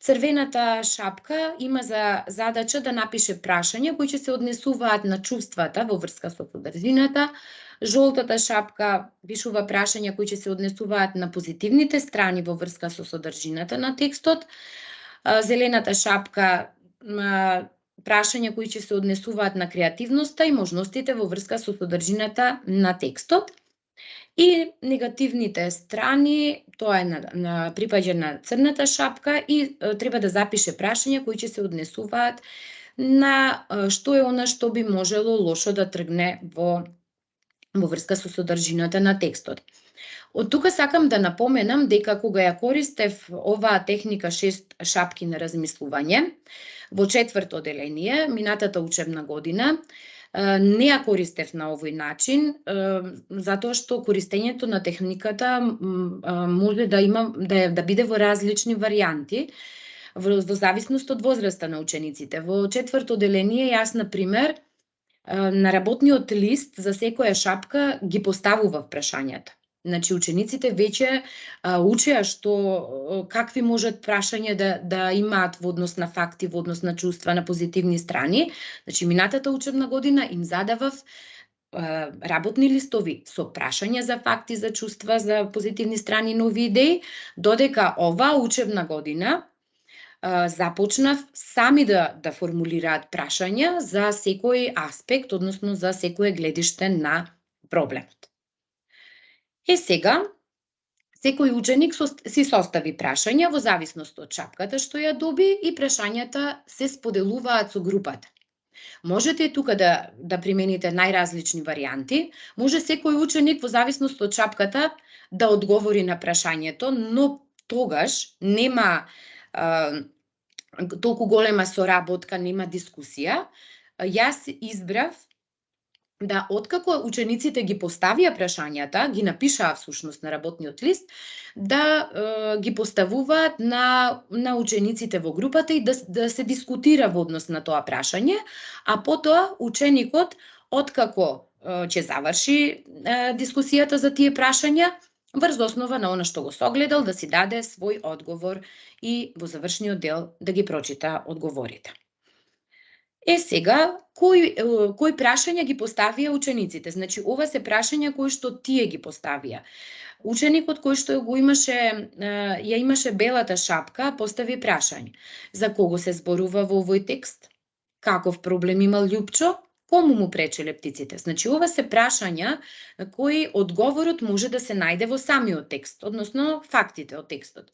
Црвената шапка има за задача да напише прашања кои ќе се однесуваат на чувствата во врска со содржината. Жолтата шапка пишува прашања кои ќе се однесуваат на позитивните страни во врска со содржината на текстот. Зелената шапка прашања кои ќе се однесуваат на креативноста и можностите во врска со содржината на текстот. И негативните страни, тоа е припаѓа на црната шапка и треба да запише прашања кои ќе се однесуваат на што е она што би можело лошо да тргне во врска со содржината на текстот. Од тука сакам да напоменам дека кога ја користев оваа техника 6 шапки на размислување, во 4-то одделение, минатата учебна година, не ја користев на овој начин, затоа што користењето на техниката може да биде во различни варијанти, во зависност од возраста на учениците. Во 4-то одделение, јас, например, на работниот лист за секоја шапка ги поставував прашањата. Значи, учениците веќе учеа какви можат прашања да имаат во однос на факти, во однос на чувства, на позитивни страни. Значи, минатата учебна година им задавав работни листови со прашања за факти, за чувства, за позитивни страни, нови идеи, додека оваа учебна година започнав сами да формулираат прашања за секој аспект, односно за секое гледиште на проблемот. Сега, секој ученик си состави прашања во зависност од шапката што ја доби и прашањата се споделуваат со групата. Можете тука да примените најразлични варијанти. Може секој ученик во зависност од шапката да одговори на прашањето, но тогаш нема толку голема соработка, нема дискусија. Јас избрав да откако учениците ги поставија прашањата, ги напишаа всушност на работниот лист, да ги поставуваат на учениците во групата и да се дискутира во однос на тоа прашање, а потоа ученикот, откако ќе заврши дискусијата за тие прашања, врз основа на она што го согледал, да си даде свој одговор и во завршниот дел да ги прочита одговорите. Сега, кои прашања ги поставија учениците? Значи, ова се прашања кои што тие ги поставија. Ученикот кој што ја имаше белата шапка, постави прашање. За кого се зборува во овој текст? Каков проблем имал Љупчо? Кому му пречеле птиците? Значи, ова се прашања на кои одговорот може да се најде во самиот текст, односно фактите од текстот.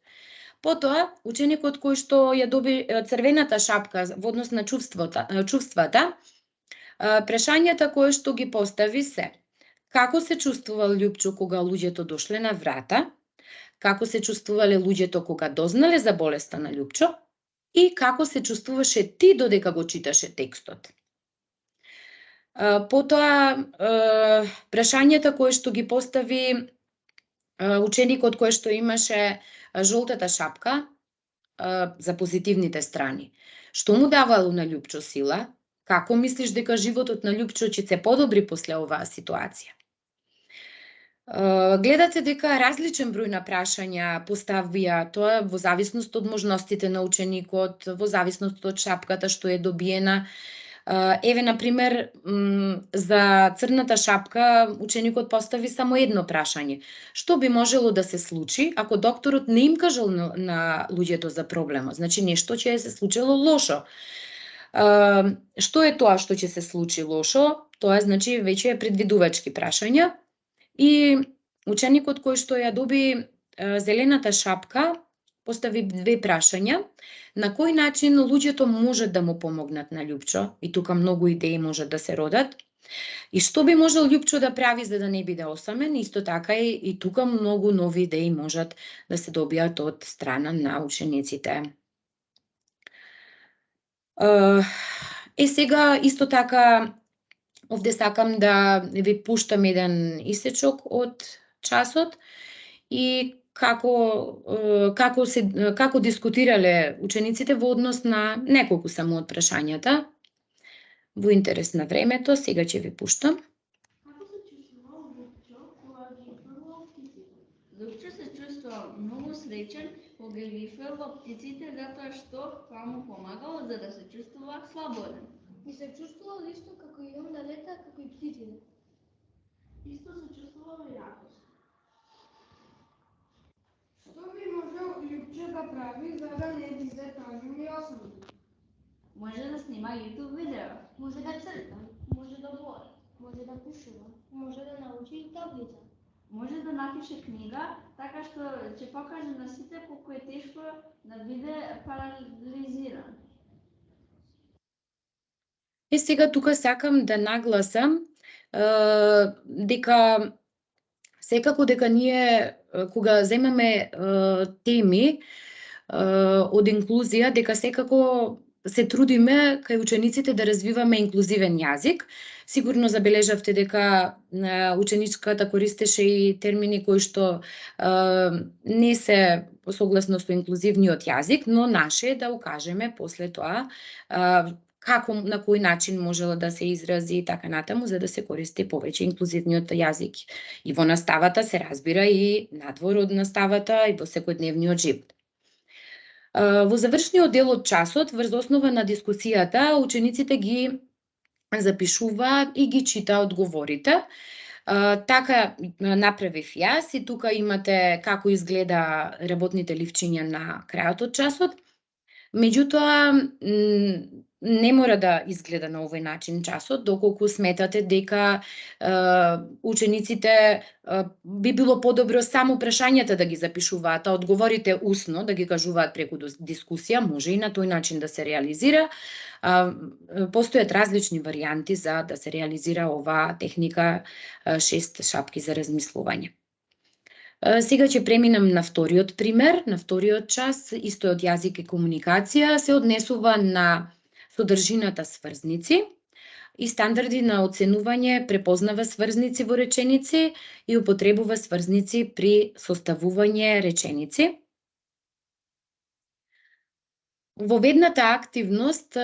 Потоа, ученикот кој што ја доби црвената шапка во однос на чувствата, прашањата кои што ги постави се: како се чувствувал Љупчо кога луѓето дошле на врата, како се чувствувале луѓето кога дознале за болеста на Љупчо и како се чувствуваше ти додека го читаше текстот. Потоа, прашањата кои што ги постави ученикот кој што имаше жолтата шапка за позитивните страни. Што му давало на Љупчо сила? Како мислиш дека животот на Љупчо ќе се подобри после оваа ситуација? Гледате дека различен број на прашања поставија, тоа во зависност од можностите на ученикот, во зависност од шапката што е добиена. Еве, например, за црната шапка ученикот постави само едно прашање. Што би можело да се случи ако докторот не им кажал на луѓето за проблемот? Значи, нешто ќе се случило лошо. Што е тоа што ќе се случи лошо? Тоа значи веќе е предвидувачки прашања. И ученикот кој што ја доби зелената шапка постави две прашања. На кој начин луѓето можат да му помогнат на Љупчо? И тука многу идеи можат да се родат. И што би можел Љупчо да прави за да не биде осамен? Исто така и тука многу нови идеи можат да се добијат од страна на учениците. Сега исто така овде сакам да ви пуштам еден исечок од часот и како дискутирале учениците во однос на неколку само од прашањата во интерес на времето. Сега ќе ви пуштам. Како се чувствувал Љупчо кога ги фрлал птиците? Љупчо се чувствувал многу среќен кога ги фрлал птиците затоа што тоа му помагало за да се чувствува слободен. И се чувствувал исто како и он да лета како и птиците. Исто се чувствувал и радост. Што би можел Љупчо да прави за да не биде тажен и осамен? Може да снима YouTube видео. Може да црта, може да бори, може да пушува, може да научи и таблица. Може да напише книга, така што ќе покаже на сите колку е тешко да биде парализиран. Сега тука сакам да нагласам дека секако дека ние кога земаме теми од инклузија, дека секако се трудиме кај учениците да развиваме инклузивен јазик. Сигурно забележавте дека ученичката користеше и термини кои што не се согласно со инклузивниот јазик, но наше е да укажеме после тоа како, на кој начин можела да се изрази и така натаму, за да се користи повеќе инклузивниот јазик. И во наставата се разбира и надвор од наставата и во секојдневниот живот. Во завршниот дел од часот, врз основа на дискусијата, учениците ги запишуваат и ги читаат одговорите. Така направив јас и тука имате како изгледа работните ливчиња на крајот од часот. Меѓутоа, не мора да изгледа на овој начин часот, доколку сметате дека учениците би било подобро само прашањата да ги запишуваат, а одговорите усно да ги кажуваат преку дискусија, може и на тој начин да се реализира. Постојат различни варијанти за да се реализира оваа техника 6 шапки за размислување. Сега ќе преминам на вториот пример, на вториот час, исто од јазик и комуникација, се однесува на содржината сврзници и стандарди на оценување, препознава сврзници во реченици и употребува сврзници при составување реченици. Во ведната активност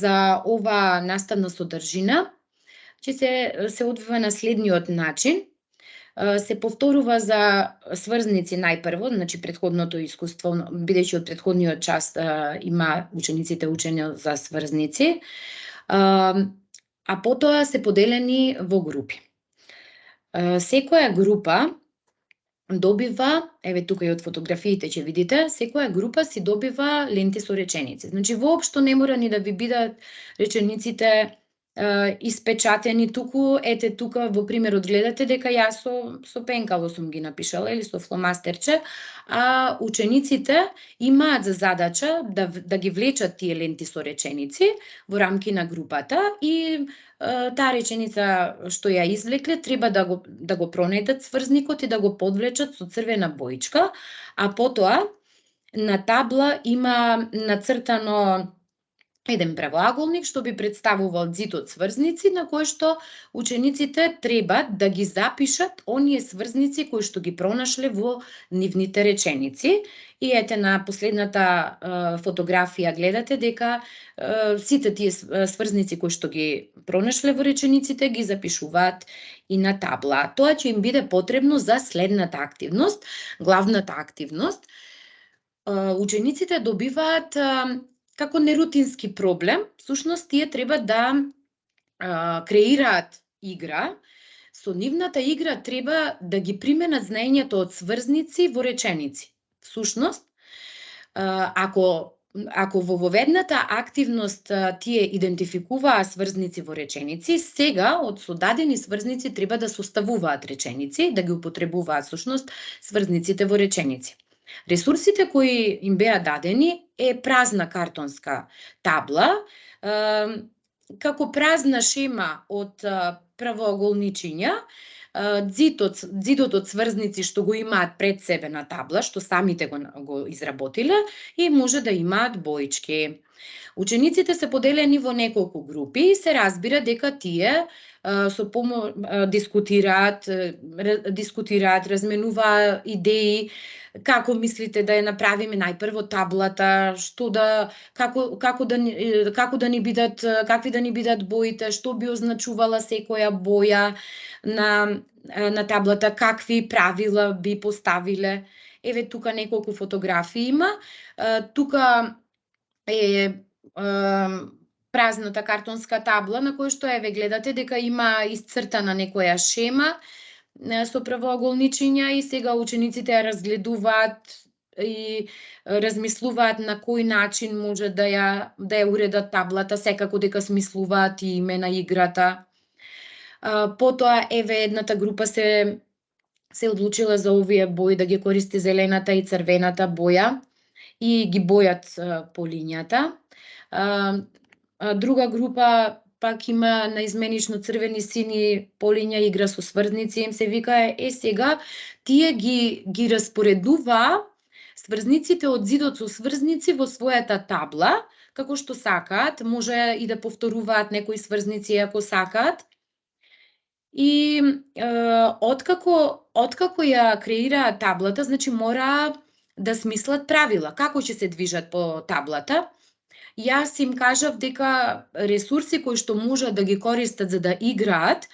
за ова наставна содржина ќе се одвива на следниот начин. Се повторува за сврзници најпрво, значи претходното искуство, бидејќи од претходниот час има учениците учење за сврзници, а потоа се поделени во групи. Секоја група добива, еве тука и од фотографиите ќе видите, секоја група си добива ленти со реченици. Значи воопшто не мора ни да ви бидат речениците испечатени туку, ете тука во примерот гледате дека јас со пенкало сум ги напишала или со фломастерче, а учениците имаат за задача да ги влечат тие ленти со реченици во рамки на групата и таа реченица што ја извлекле треба да го пронајдат сврзникот и да го подвлечат со црвена боичка, а потоа на табла има нацртано еден правоаголник што би представувал зид од сврзници на кој што учениците треба да ги запишат оние сврзници кои што ги пронашле во нивните реченици. И ете на последната фотографија гледате дека сите тие сврзници кои што ги пронашле во речениците ги запишуваат и на табла. Тоа ќе им биде потребно за следната активност, главната активност. Учениците добиваат како нерутински проблем, всушност тие треба да креираат игра. Со нивната игра треба да ги применат знаењето од сврзници во реченици. Всушност, ако во воведната активност тие идентификуваа сврзници во реченици, сега од содадени сврзници треба да составуваат реченици, да ги употребуваат всушност сврзниците во реченици. Ресурсите кои им беа дадени е празна картонска табла, како празна шема од правоаголничиња, зидот од сврзници што го имаат пред себе на табла, што самите го изработиле, и може да имаат боички. Учениците се поделени во неколку групи и се разбира дека тие дискутираат, разменуваат идеи, како мислите да ја направиме најпрво таблата, какви да ни бидат боите, што би означувала секоја боја на таблата, какви правила би поставиле. Еве тука неколку фотографии има. Тука е празната картонска табла на која што еве гледате дека има исцртана некоја шема со правоаголничиња и сега учениците ја разгледуваат и размислуваат на кој начин може да ја уредат таблата, секако дека смислуваат и име на играта. Потоа еве едната група се одлучила за овие бои да ги користи зелената и црвената боја и ги бојат по линијата. Друга група пак има наизменично црвени, сини полиња, игра со сврзници, им се вика сега тие ги распоредуваа сврзниците од зидот со сврзници во својата табла, како што сакаат, може и да повторуваат некои сврзници ако сакаат. И откако ја креираат таблата, значи мора да смислат правила, како ќе се движат по таблата. Јас им кажав дека ресурси кои што можат да ги користат за да играат,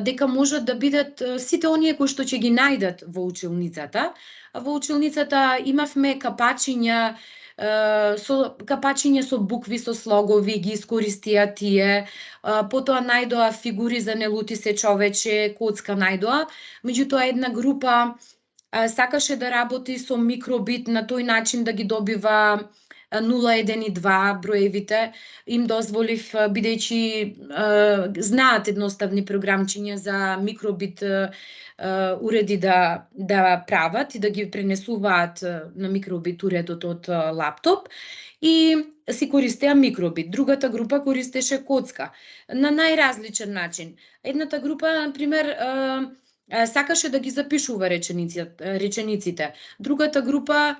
дека можат да бидат сите оние кои што ќе ги најдат во училницата. Во училницата имавме капачиња со букви, со слогови, ги искористија тие. Потоа најдоа фигури за не лути се човече, коцка најдоа. Меѓутоа една група сакаше да работи со микробит на тој начин да ги добива 0, 1 и 2 броевите. Им дозволив, бидејќи знаат едноставни програмчиња за микробит уреди да прават и да ги пренесуваат на микробит уредот од лаптоп, и си користеа микробит. Другата група користеше коцка на најразличен начин. Едната група, например, сакаше да ги запишува речениците. Другата група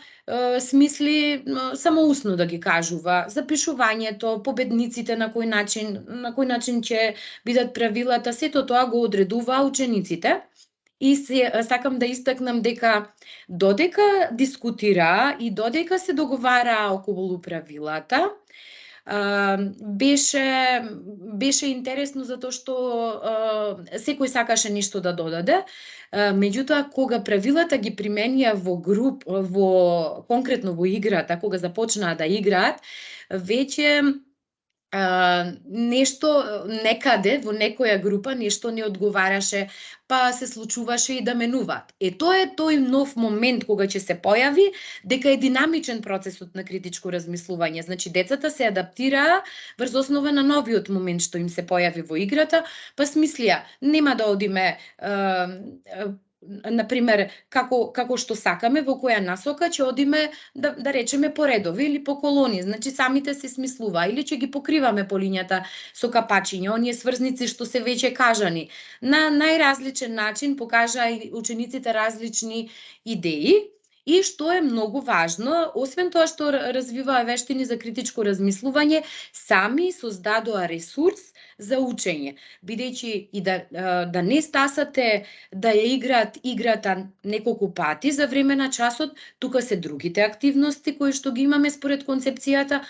смисли само усно да ги кажува. Запишувањето, победниците на кој начин ќе бидат правилата, сето тоа го одредуваа учениците. И сакам да истакнам дека додека дискутираа и додека се договараа околу правилата, беше интересно затоа што секој сакаше нешто да додаде. Меѓутоа, кога правилата ги применија конкретно во играта, кога започнаа да играат, веќе нешто некаде во некоја група нешто не одговараше, па се случуваше и да менуваат. Тоа е тој нов момент кога ќе се појави дека е динамичен процесот на критичко размислување. Значи децата се адаптираа врз основа на новиот момент што им се појави во играта, па смислија нема да одиме например, како што сакаме, во која насока ќе одиме, да речеме, по редови или по колони. Значи, самите се смислува, или ќе ги покриваме по линијата со капачиња, оние сврзници што се веќе кажани. На најразличен начин покажаа и учениците различни идеи И што е многу важно, освен тоа што развиваа вештини за критичко размислување, сами создадоа ресурс за учење, бидејќи и да не стасате да ја играат играта неколку пати за време на часот, тука се другите активности кои што ги имаме според концепцијата.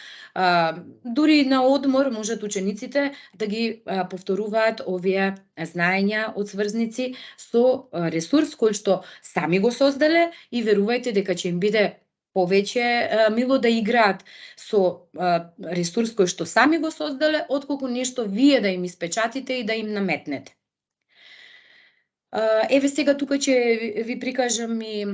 Дури на одмор можат учениците да ги повторуваат овие знаења од сврзници со ресурс кој што сами го создале и верувајте дека ќе им биде повеќе мило да играат со ресурс кој што сами го создале, отколку нешто вие да им испечатите и да им наметнете. Еве сега тука ќе ви прикажам и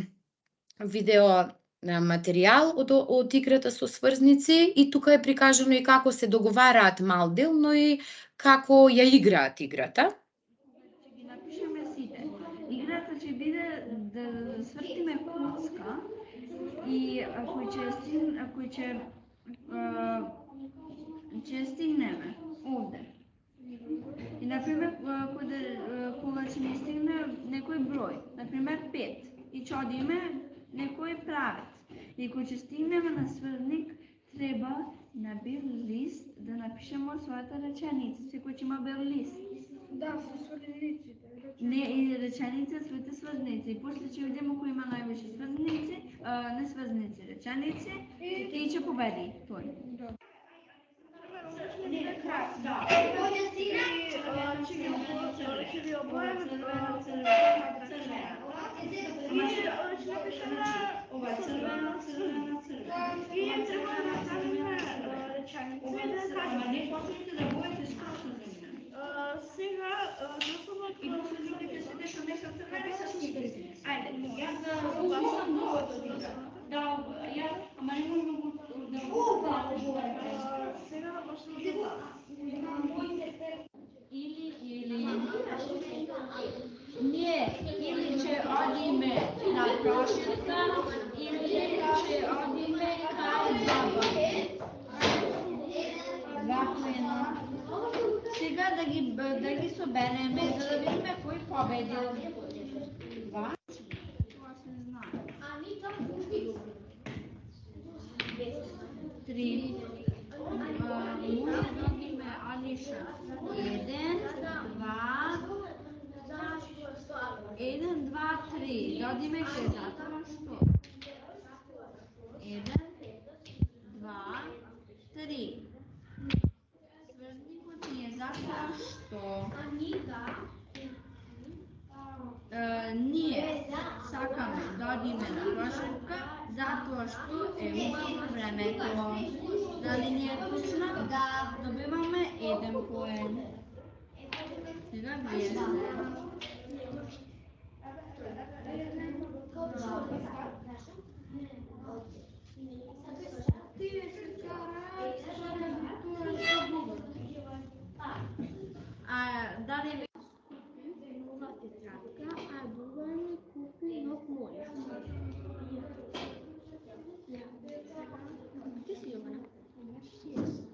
видео материјал од играта со сврзници и тука е прикажано и како се договараат мал-дел, но и како ја играат играта. Ќе ги напишеме сите. Играта ќе биде да свртиме коцка и ако ќе стигнеме овде. И например кога ќе ни стигне некој број, например 5, и ќе одиме некој правец. И кога ќе стигнеме на сврзник, треба на бел лист да напишеме својата реченица. Секој ќе има бел лист. Да, со сврзниците. Не, и реченица, своите сврзници. И после ќе видиме кој има највише сврзници, не сврзници, реченици, и ќе победи тој. Или ќе одиме на прошетка, или ќе одиме кај баба. Сега да ги собереме, за да видиме кој победил. Два? Това се знае. Три. Може да одиме Алиша. 1, 2, 3. Додиме кај затоа што? 1, 2, 3. Сврзникот ни е затоа што ние сакаме да одиме на прошетка затоа што е убаво времето. Дали ни е точно? Да. Добиваме 1 поен. Сега вие сте. Дали ви нова тетрадка, а друга ми купи нов мојот. Ти си Јована? Имаш 6.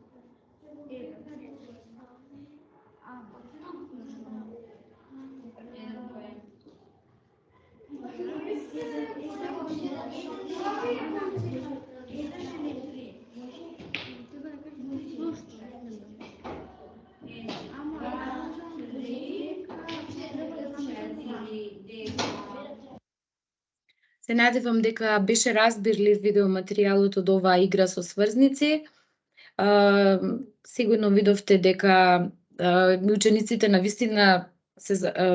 Се надевам дека беше разбирлив видеоматеријалот од оваа игра со сврзници. Сигурно видовте дека учениците навистина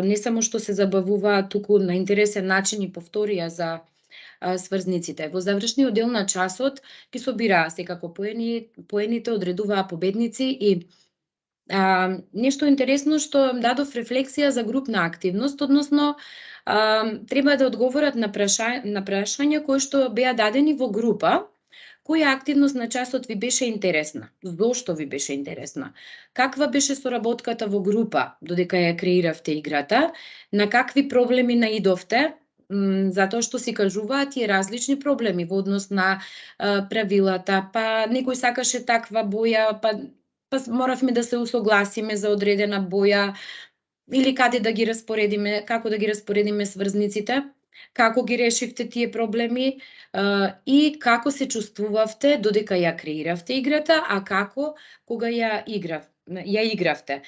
не само што се забавуваат, туку на интересен начин и повторија за сврзниците. Во завршниот дел на часот ги собираа секако поените, одредуваа победници и нешто интересно што дадов рефлексија за групна активност, односно треба да одговорат на прашања кои што беа дадени во група. Која активност на часот ви беше интересна? Зошто ви беше интересна? Каква беше соработката во група додека ја креиравте играта? На какви проблеми наидовте? Затоа што си кажуваат и различни проблеми во однос на правилата, па некој сакаше таква боја, па моравме да се усогласиме за одредена боја, или каде да ги распоредиме, како да ги распоредиме сврзниците. како ги решивте тие проблеми и како се чувствувавте додека ја креиравте играта, а како кога ја игравте.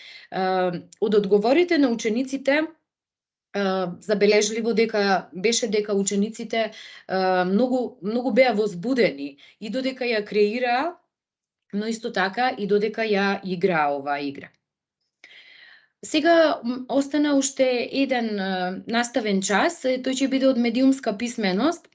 Од одговорите на учениците забележливо беше дека учениците многу беа возбудени и додека ја креираа, но исто така и додека ја играа оваа игра. Сега остана уште еден наставен час, тој ќе биде од медиумска писменост.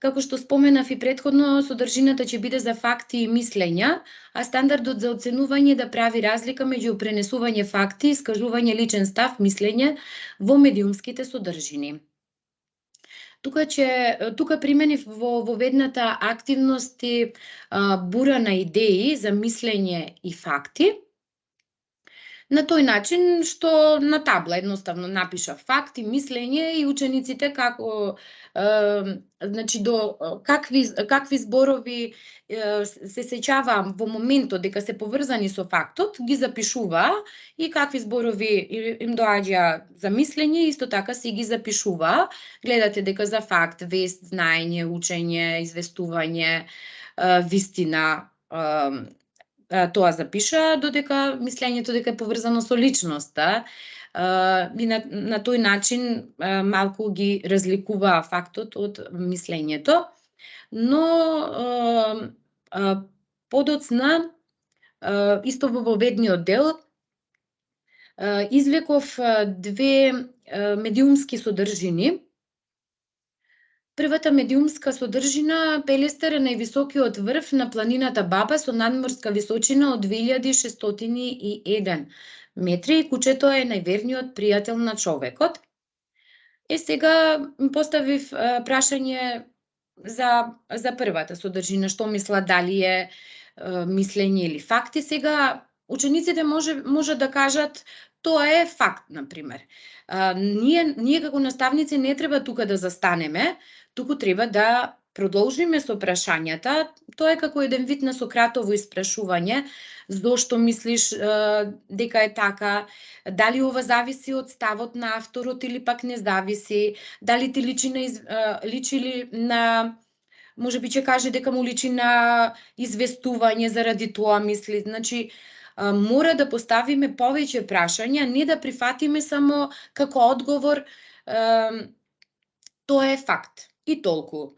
Како што споменав и претходно, содржината ќе биде за факти и мислења, а стандардот за оценување да прави разлика меѓу пренесување факти, искажување личен став, мислење во медиумските содржини. Тука применив во ведната активности бура на идеи за мислење и факти. На тој начин што на табла едноставно напиша факти, мислење и учениците како значи до какви зборови се сеќаваа во моментот дека се поврзани со фактот, ги запишуваа и какви зборови им доаѓа за мислење, исто така си ги запишуваа. Гледате дека за факт, вест, знаење, учење, известување, вистина, тоа запиша, додека мислењето дека е поврзано со личноста и на тој начин малку ги разликуваа фактот од мислењето. Но подоцна, исто во воведниот дел, извлеков две медиумски содржини. Првата медиумска содржина, Пелестер е највисокиот врв на планината Баба со надморска височина од 2601 метри и кучето е најверниот пријател на човекот. Сега поставив прашање за првата содржина, што мисла, дали е мислење или факти. Сега учениците може да кажат тоа е факт, например. Ние како наставници не треба тука да застанеме, туку треба да продолжиме со прашањата. Тоа е како еден вид на Сократово испрашување. Зошто мислиш дека е така? Дали ова зависи од ставот на авторот или пак не зависи? Дали ти личи ли на, може би ќе каже дека му личи на известување заради тоа мисли. Значи, мора да поставиме повеќе прашања, не да прифатиме само како одговор тоа е факт и толку.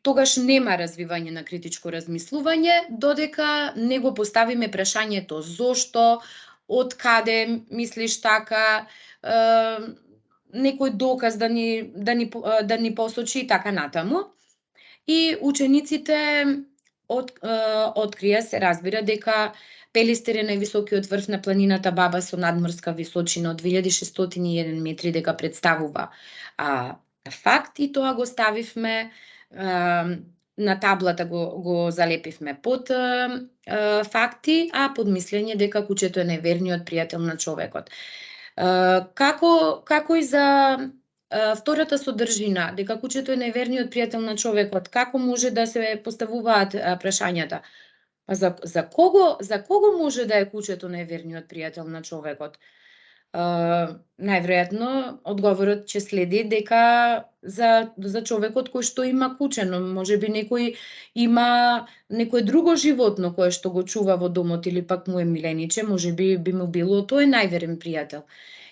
Тогаш нема развивање на критичко размислување, додека не го поставиме прашањето зошто, од каде мислиш така, некој доказ да ни посочи и така натаму. И учениците открија, се разбира, дека Пелестер е највисокиот врв на планината Баба со надморска височина од 2601 метри, дека представува факт, и тоа го ставивме на таблата, го залепивме под факти, а под мислење дека кучето е најверниот пријател на човекот. Како и за втората содржина, дека кучето е најверниот пријател на човекот, како може да се поставуваат прашањата? За кого може да е кучето најверниот пријател на човекот? Најверојатно одговорот ќе следи дека за човекот кој што има куче, но можеби некој има некое друго животно кое што го чува во домот или пак му е милениче, можеби би му било тој најверен пријател.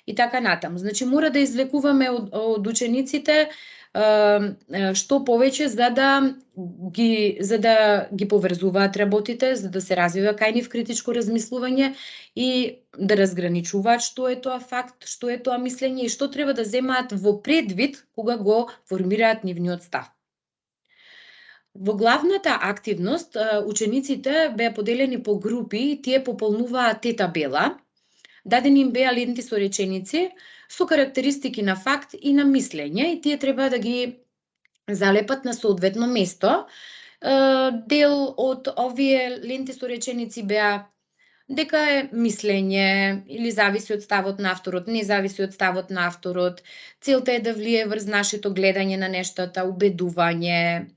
И така натаму. Значи мора да извлекуваме од учениците што повеќе за да ги поврзуваат работите, за да се развива кај нив критичко размислување и да разграничуваат што е тоа факт, што е тоа мислење и што треба да земаат во предвид кога го формираат нивниот став. Во главната активност учениците беа поделени по групи и тие пополнуваат табела. Дадени им беа ленти со реченици со карактеристики на факт и на мислење и тие треба да ги залепат на соодветно место. Дел од овие ленти со реченици беа дека е мислење или зависи од ставот на авторот, не зависи од ставот на авторот, целта е да влие врз нашето гледање на нештата, убедување,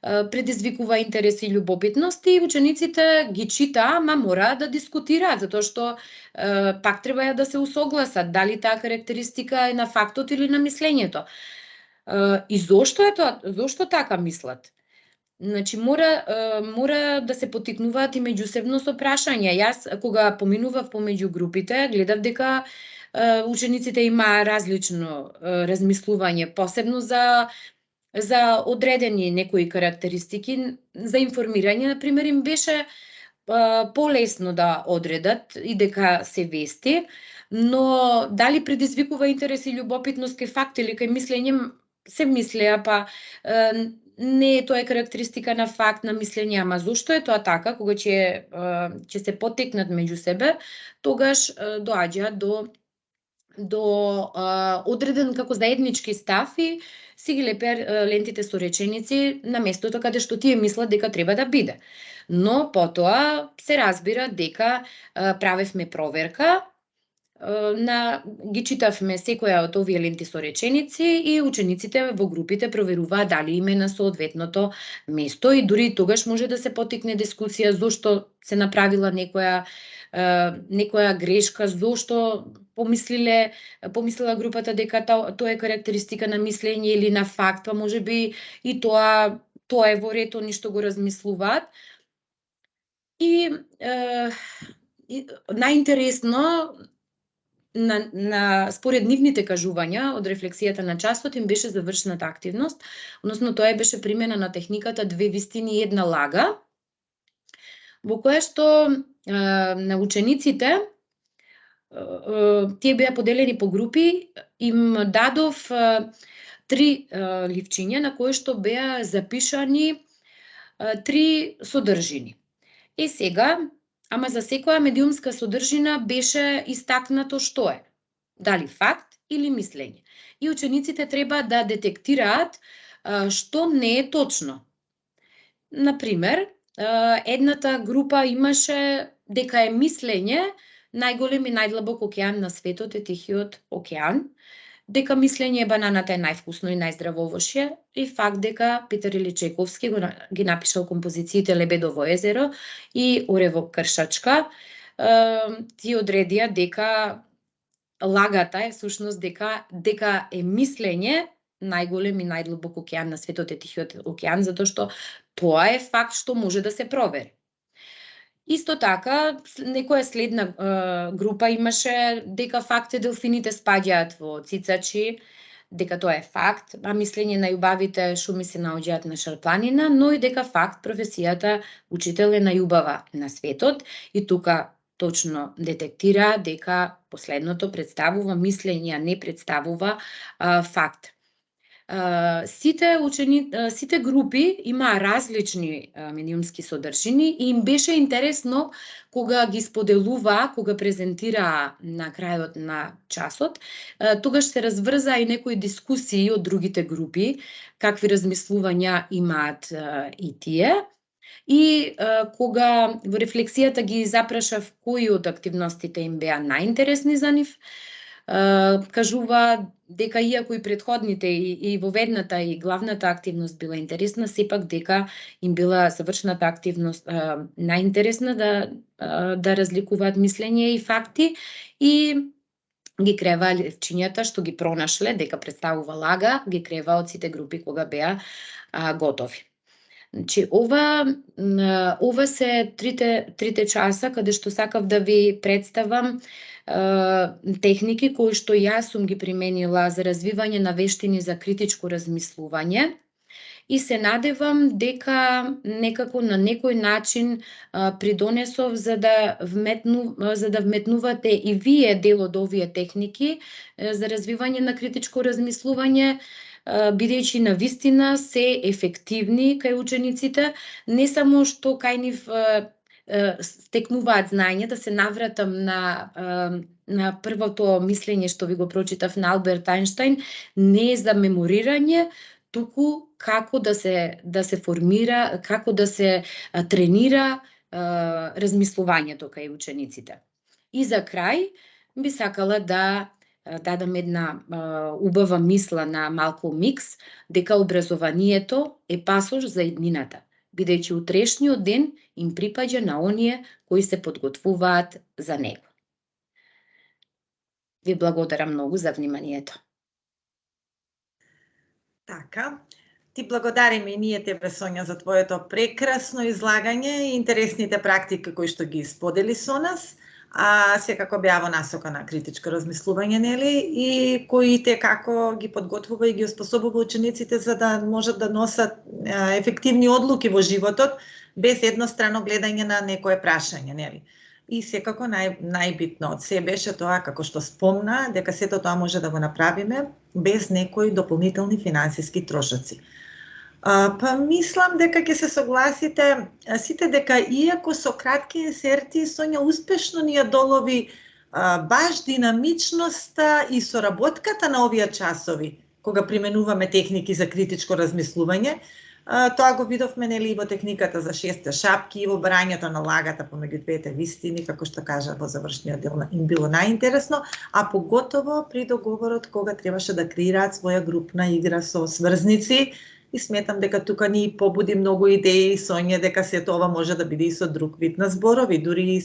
предизвикува интерес и љубопитност и учениците ги читаа, ама мора да дискутираат, затоа што пак треба да се усогласат дали таа карактеристика е на фактот или на мислењето. И зошто е тоа? Зошто така мислат? Значи, мора да се потикнуваат и меѓусебно со прашања. Јас, кога поминував помеѓу групите, гледав дека учениците имаа различно размислување, посебно за одредени некои карактеристики. За информирање, например, им беше полесно да одредат и дека се вести, но дали предизвикува интерес и љубопитност кај факт или кај мислење, се мислеа, па не е тоа карактеристика на факт, на мислење, ама зошто е тоа така, кога ќе се потекнат меѓу себе, тогаш доаѓаат до одреден како заеднички став и си ги лепеа лентите со реченици на местото каде што тие мислат дека треба да биде. Но потоа се разбира дека правевме проверка, ги читавме секоја од овие ленти со реченици и учениците во групите проверуваат дали им е на соодветното место и дури тогаш може да се потикне дискусија зошто се направила некоја грешка, зошто помислила групата дека тоа е карактеристика на мислење или на факт, па можеби и тоа е во ред, они што го размислуваат. И најинтересно според нивните кажувања од рефлексијата на часот им беше завршната активност, односно тоа беше примена на техниката 2 вистини и 1 лага, во која што на учениците тие беа поделени по групи, им дадов 3 ливчиња на кои што беа запишани 3 содржини. И сега, ама за секоја медиумска содржина беше истакнато што е, дали факт или мислење. И учениците треба да детектираат што не е точно. Например, едната група имаше дека е мислење најголем и најдлабок океан на светот е Тихиот океан, дека мислење бананата е највкусно и најздраво овошје и факт дека Питер Иличековски ги напишал композициите Лебедово езеро и Оревок кршачка, ти одредија дека лагата е всушност дека е мислење најголем и најдлабок океан на светот е Тихиот океан, затоа што тоа е факт што може да се провери. Исто така, некоја следна група имаше дека факт е делфините спаѓаат во цицачи, дека тоа е факт, а мислење најубавите шуми се наоѓаат на Шарпланина, но и дека факт професијата учител е најубава на светот и тука точно детектира дека последното представува мислење, а не представува факт. Сите групи имаа различни медиумски содржини и им беше интересно кога ги споделуваа, кога презентираа на крајот на часот, тогаш се разврзаа и некои дискусии од другите групи, какви размислувања имаат и тие. И кога во рефлексијата ги запрашав кои од активностите им беа најинтересни за нив, кажува дека иако и предходните и воведната и главната активност била интересна, сепак дека им била завршната активност најинтересна да разликуваат мислење и факти и ги крева левчињата што ги пронашле дека представува лага, ги крева од сите групи кога беа готови. Значи, ова се трите часа каде што сакав да ви представам техники кои што јас сум ги применила за развивање на вештини за критичко размислување и се надевам дека некако на некој начин придонесов за да вметнувате и вие дел од овие техники за развивање на критичко размислување, бидејќи на вистина се ефективни кај учениците, не само што кај нив стекнуваат знаење, да се навратам на првото мислење што ви го прочитав на Алберт Ајнштајн, не е за меморирање, туку како да се формира, како да се тренира размислувањето кај учениците. И за крај би сакала да дадам една убава мисла на Малколм Икс, дека образованието е пасош за иднината, бидејќи утрешниот ден им припаѓа на оние кои се подготвуваат за него. Ви благодарам многу за вниманието. Така. Ти благодариме и ние тебе, Сонја, за твоето прекрасно излагање и интересните практики кои што ги сподели со нас, а секако беа во насока на критичко размислување, нели, и кои те како ги подготвува и ги оспособува учениците за да можат да носат ефективни одлуки во животот без еднострано гледање на некое прашање, нели. И секако најбитно од се беше тоа, како што спомна, дека сето тоа може да го направиме без некои дополнителни финансиски трошоци. Па мислам дека ќе се согласите сите дека иако со кратки инсерти, Сонја успешно ни ја долови баш динамичноста и соработката на овие часови, кога применуваме техники за критичко размислување. Тоа го видовме, нели, и во техниката за 6 шапки и во барањето на лагата помеѓу двете вистини, како што кажа во завршниот дел, им било најинтересно, а поготово при договорот кога требаше да креираат своја групна игра со сврзници. И сметам дека тука ни побуди многу идеи, Сонја, дека сето ова може да биде и со друг вид на зборови. Дури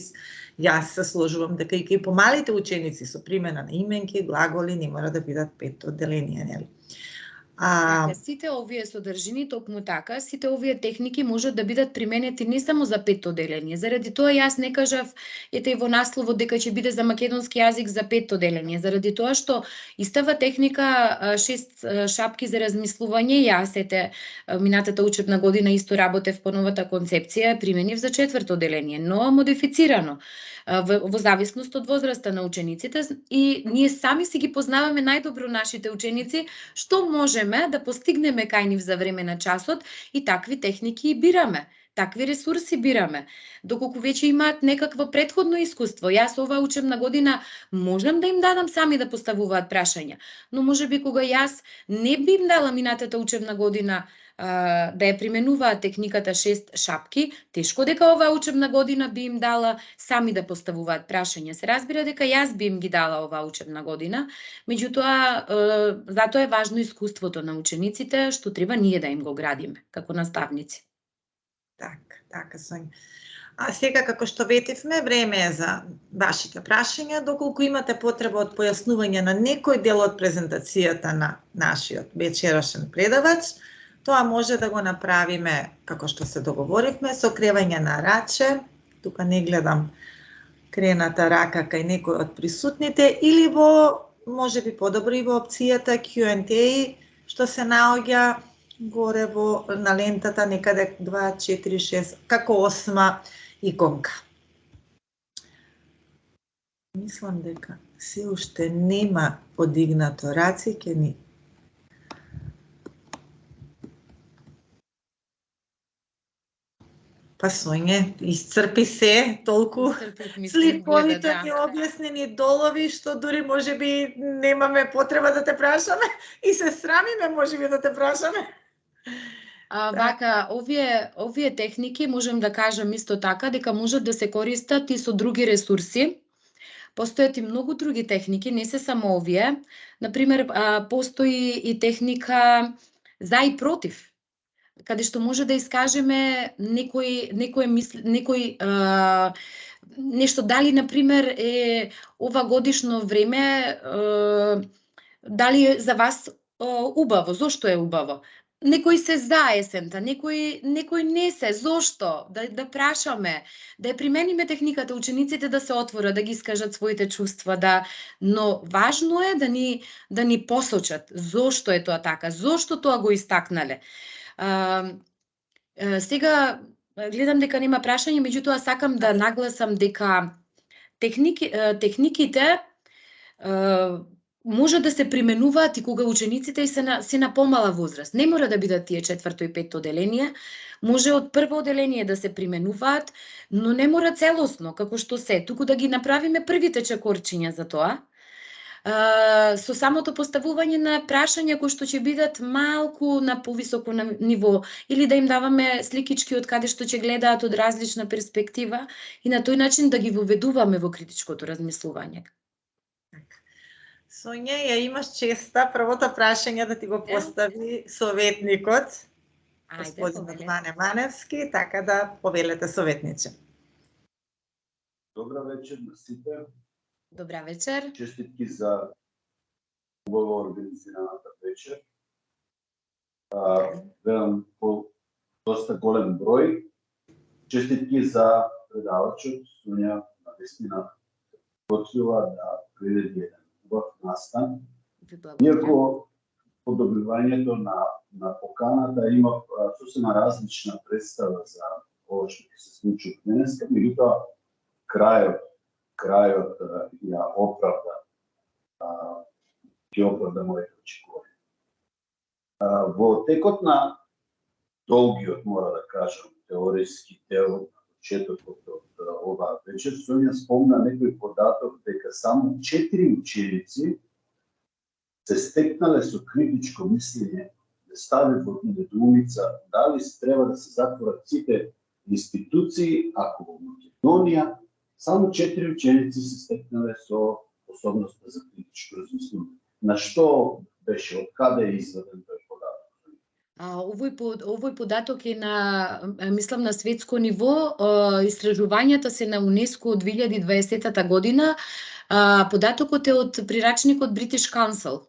јас се сложувам дека и помалите ученици со примена на именки, глаголи не мора да бидат 5 одделенија, нели? Така, сите овие содржини, токму така, сите овие техники можат да бидат применети не само за 5 одделение. Заради тоа јас не кажав, ете и во насловот, дека ќе биде за македонски јазик за 5 одделение. Заради тоа што истава техника 6 шапки за размислување, јас ете минатата учебна година исто работев по новата концепција, применив за 4 одделение, но модифицирано во зависност од возраста на учениците, и ние сами си ги познаваме најдобро нашите ученици, што можеме да постигнеме кај нив за време на часот, и такви техники и бираме. Такви ресурси бираме. Доколку веќе имаат некакво претходно искуство, јас оваа учебна година можам да им дадам сами да поставуваат прашања, но можеби кога јас не би им дала минатата учебна година да ја применуваат техниката 6 шапки, тешко дека оваа учебна година би им дала сами да поставуваат прашања. Се разбира дека јас би им ги дала оваа учебна година, меѓутоа затоа е важно искуството на учениците, што треба ние да им го градиме како наставници. Така, Сонја. А сега, како што ветивме, време е за вашите прашања. Доколку имате потреба од појаснување на некој дел од презентацијата на нашиот вечерашен предавач, тоа може да го направиме, како што се договоривме, со кревање на раче. Тука не гледам крената рака кај некој од присутните, или во, може би подобро и во опцијата Q&A, што се наоѓа горе на лентата некаде 2, 4, 6, како 8 иконка. Мислам дека се уште нема подигнато раце, ќе ни Па Сонје, iscrpi се толку сликовито и објаснени долови, што дури можеби немаме потреба да те прашаме и се срамиме можеби да те прашаме. Вака, овие техники можем да кажам исто така дека можат да се користат и со други ресурси. Постојат и многу други техники, не се само овие. Например, постои и техника за и против, каде што може да искажеме нешто, дали например е ова годишно време дали е за вас убаво, зошто е убаво? Некои се за есента, некои не се. Зошто? Да прашаме, да ја примениме техниката, учениците да се отворат, да ги искажат своите чувства, но важно е да ни посочат зошто е тоа така, зошто тоа го истакнале. Сега гледам дека нема прашање, меѓутоа сакам да нагласам дека техниките може да се применуваат и кога учениците се на помала возраст. Не мора да бидат тие 4 и 5 одделение, може од прво одделение да се применуваат, но не мора целосно, како што се, туку да ги направиме првите чекорчиња за тоа. Со самото поставување на прашања кои што ќе бидат малку на повисоко ниво, или да им даваме сликички од каде што ќе гледаат од различна перспектива, и на тој начин да ги воведуваме во критичкото размислување. Сонја, ја имаш честа првото прашање да ти го постави советникот, господинот Ване Маневски, така да повелете, советниче. Добра вечер на сите. Добра вечер. Честитки за убаво организираната вечер. Гледам по доста голем број. Честитки за предавачот, Сонја навистина готвила да приведе еден убав настан. Иако подобривањето на поканата има сосема различна представа за ова што ќе се случи денеска, меѓутоа крајот ја оправда моите очекувања. Во текот на долгиот, мора да кажам, теориски дел на почетокот од оваа вечер, Сонја спомна некој податок дека само 4 ученици се стекнале со критичко мислење, да стави во недоумица дали треба да се затворат сите институции, ако во Македонија само 4 ученици се стекнале со способноста за критичко размислување. На што беше, од каде е изваден тој податок? Овој податок е мислам на светско ниво. Истражувањата се на УНЕСКО од 2020 година. Податокот е од прирачникот British Council.